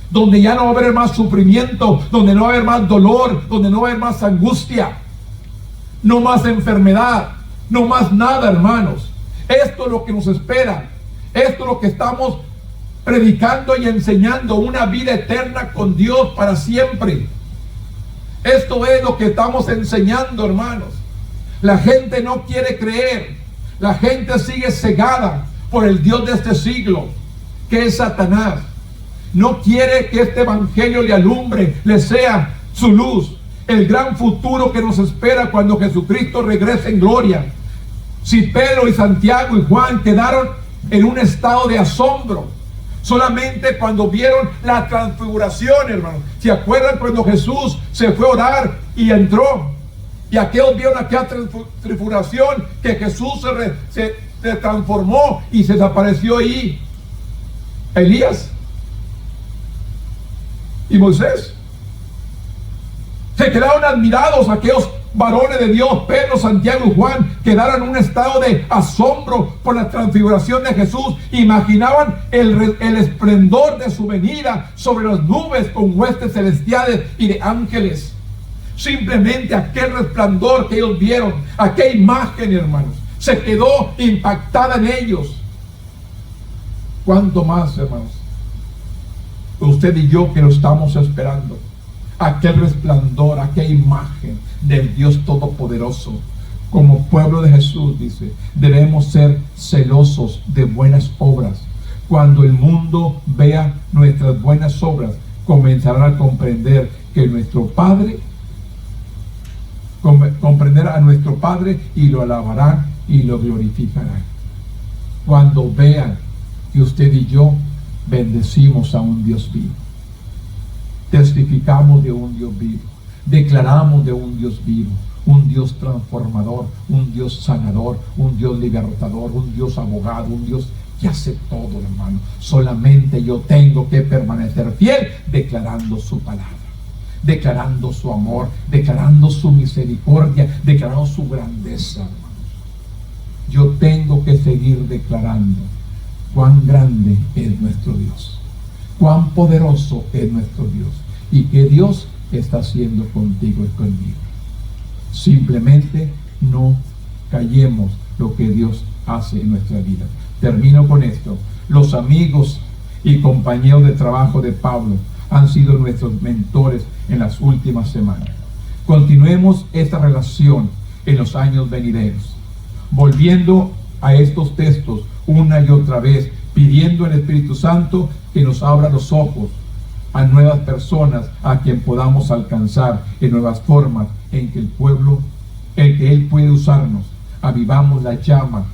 donde ya no va a haber más sufrimiento, donde no va a haber más dolor, donde no va a haber más angustia, no más enfermedad, no más nada, hermanos. Esto es lo que nos espera. Esto es lo que estamos predicando y enseñando, una vida eterna con Dios para siempre. Esto es lo que estamos enseñando, hermanos. La gente no quiere creer. La gente sigue cegada por el Dios de este siglo, que es Satanás. No quiere que este evangelio le alumbre, le sea su luz, el gran futuro que nos espera cuando Jesucristo regrese en gloria. Si Pedro y Santiago y Juan quedaron en un estado de asombro solamente cuando vieron la transfiguración, hermanos. ¿Se acuerdan cuando Jesús se fue a orar y entró? Y aquellos vieron aquella transfiguración, que Jesús se transformó y se desapareció ahí Elías y Moisés. Se quedaron admirados aquellos varones de Dios, Pedro, Santiago y Juan, quedaron en un estado de asombro por la transfiguración de Jesús. Imaginaban el esplendor de su venida sobre las nubes con huestes celestiales y de ángeles. Simplemente aquel resplandor que ellos vieron, aquella imagen, hermanos, se quedó impactada en ellos. ¿Cuánto más, hermanos? Usted y yo que lo estamos esperando, aquel resplandor, aquella imagen del Dios Todopoderoso. Como pueblo de Jesús, dice, debemos ser celosos de buenas obras. Cuando el mundo vea nuestras buenas obras, comenzarán a comprender que nuestro Padre, comprender a nuestro Padre, y lo alabarán y lo glorificarán. Cuando vean que usted y yo bendecimos a un Dios vivo, testificamos de un Dios vivo, declaramos de un Dios vivo, un Dios transformador, un Dios sanador, un Dios libertador, un Dios abogado, un Dios que hace todo, hermano. Solamente yo tengo que permanecer fiel, declarando su palabra, declarando su amor, declarando su misericordia, declarando su grandeza, hermanos. Yo tengo que seguir declarando cuán grande es nuestro Dios, cuán poderoso es nuestro Dios, y que Dios está haciendo contigo y conmigo. Simplemente no callemos lo que Dios hace en nuestra vida. Termino con esto. Los amigos y compañeros de trabajo de Pablo han sido nuestros mentores en las últimas semanas. Continuemos esta relación en los años venideros, volviendo a estos textos una y otra vez, pidiendo al Espíritu Santo que nos abra los ojos a nuevas personas a quien podamos alcanzar, en nuevas formas en que el pueblo, en que Él puede usarnos. Avivamos la llama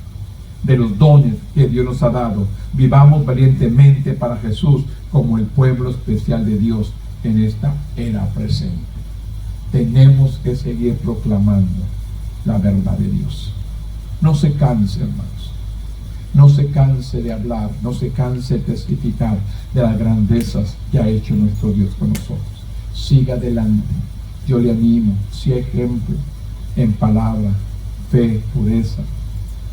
de los dones que Dios nos ha dado. Vivamos valientemente para Jesús como el pueblo especial de Dios en esta era presente. Tenemos que seguir proclamando la verdad de Dios. No se canse, hermanos. No se canse de hablar, no se canse de testificar de las grandezas que ha hecho nuestro Dios con nosotros. Siga adelante. Yo le animo, sea ejemplo en palabra, fe, pureza.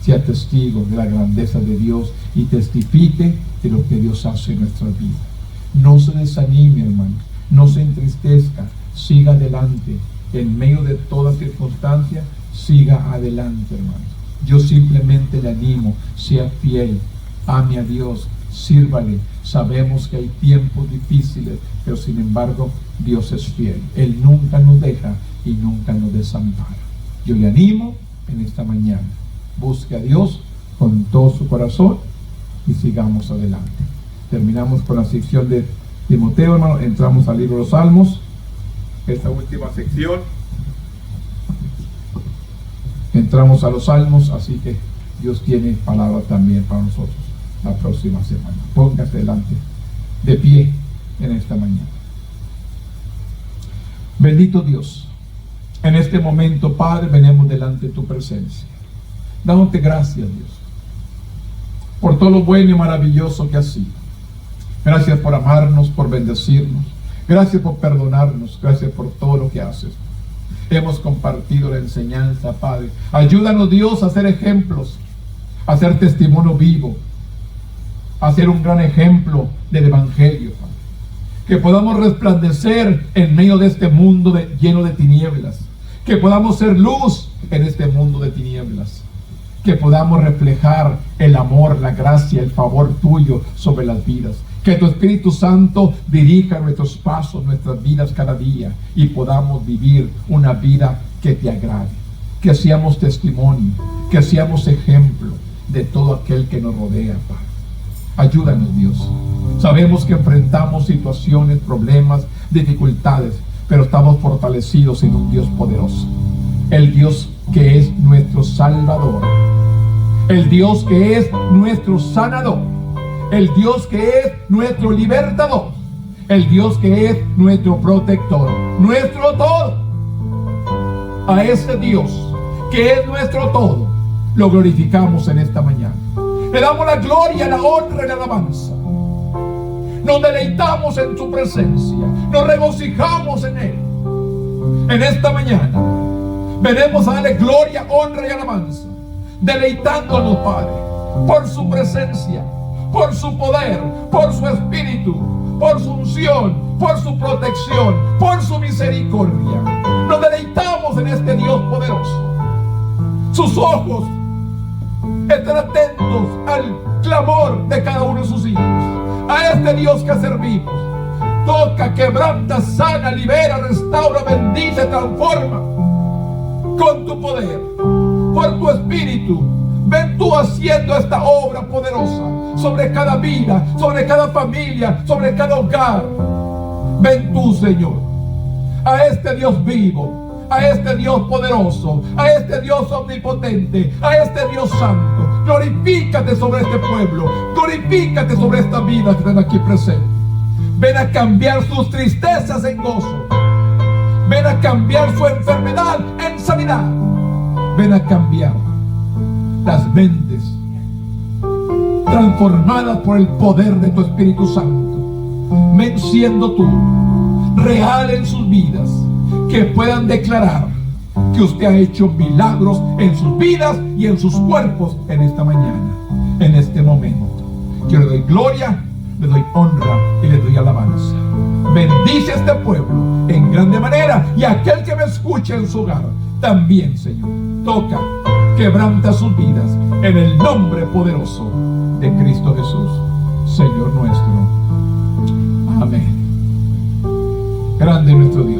Sea testigo de la grandeza de Dios y testifique de lo que Dios hace en nuestra vida. No se desanime, hermano. No se entristezca. Siga adelante. En medio de toda circunstancia, siga adelante, hermano. Yo simplemente le animo, sea fiel, ame a Dios, sírvale. Sabemos que hay tiempos difíciles, pero sin embargo, Dios es fiel. Él nunca nos deja y nunca nos desampara. Yo le animo en esta mañana. Busque a Dios con todo su corazón y sigamos adelante. Terminamos con la sección de Timoteo, hermano. Entramos al libro de los Salmos. Esta última sección. Entramos a los Salmos, así que Dios tiene palabra también para nosotros la próxima semana. Póngase delante, de pie en esta mañana. Bendito Dios, en este momento, Padre, venimos delante de tu presencia. Dándote gracias, Dios, por todo lo bueno y maravilloso que has sido. Gracias por amarnos, por bendecirnos. Gracias por perdonarnos. Gracias por todo lo que haces. Hemos compartido la enseñanza, Padre. Ayúdanos, Dios, a ser ejemplos, a ser testimonio vivo, a ser un gran ejemplo del Evangelio, Padre. Que podamos resplandecer en medio de este mundo lleno de tinieblas. Que podamos ser luz en este mundo de tinieblas. Que podamos reflejar el amor, la gracia, el favor tuyo sobre las vidas. Que tu Espíritu Santo dirija nuestros pasos, nuestras vidas cada día, y podamos vivir una vida que te agrade. Que seamos testimonio, que seamos ejemplo de todo aquel que nos rodea, Padre. Ayúdanos, Dios. Sabemos que enfrentamos situaciones, problemas, dificultades, pero estamos fortalecidos en un Dios poderoso. El Dios que es nuestro Salvador. El Dios que es nuestro sanador. El Dios que es nuestro libertador. El Dios que es nuestro protector. Nuestro todo. A ese Dios que es nuestro todo, lo glorificamos en esta mañana. Le damos la gloria, la honra y la alabanza. Nos deleitamos en su presencia. Nos regocijamos en Él. En esta mañana venimos a darle gloria, honra y alabanza, deleitándonos, Padre, por su presencia, por su poder, por su espíritu, por su unción, por su protección, por su misericordia. Nos deleitamos en este Dios poderoso. Sus ojos están atentos al clamor de cada uno de sus hijos. A este Dios que servimos. Toca, quebranta, sana, libera, restaura, bendice, transforma. Con tu poder, por tu espíritu, ven tú haciendo esta obra poderosa sobre cada vida, sobre cada familia, sobre cada hogar. Ven tú, Señor, a este Dios vivo, a este Dios poderoso, a este Dios omnipotente, a este Dios santo. Glorifícate sobre este pueblo, glorifícate sobre esta vida que están aquí presente. Ven a cambiar sus tristezas en gozo. Ven a cambiar su enfermedad en sanidad. Ven a cambiar las mentes transformadas por el poder de tu Espíritu Santo. Ven siendo tú real en sus vidas, que puedan declarar que usted ha hecho milagros en sus vidas y en sus cuerpos en esta mañana, en este momento. Yo le doy gloria, le doy honra y le doy alabanza. Bendice a este pueblo en grande manera, y aquel que me escuche en su hogar también, Señor. Toca, quebranta sus vidas en el nombre poderoso de Cristo Jesús, Señor nuestro. Amén. Grande nuestro Dios.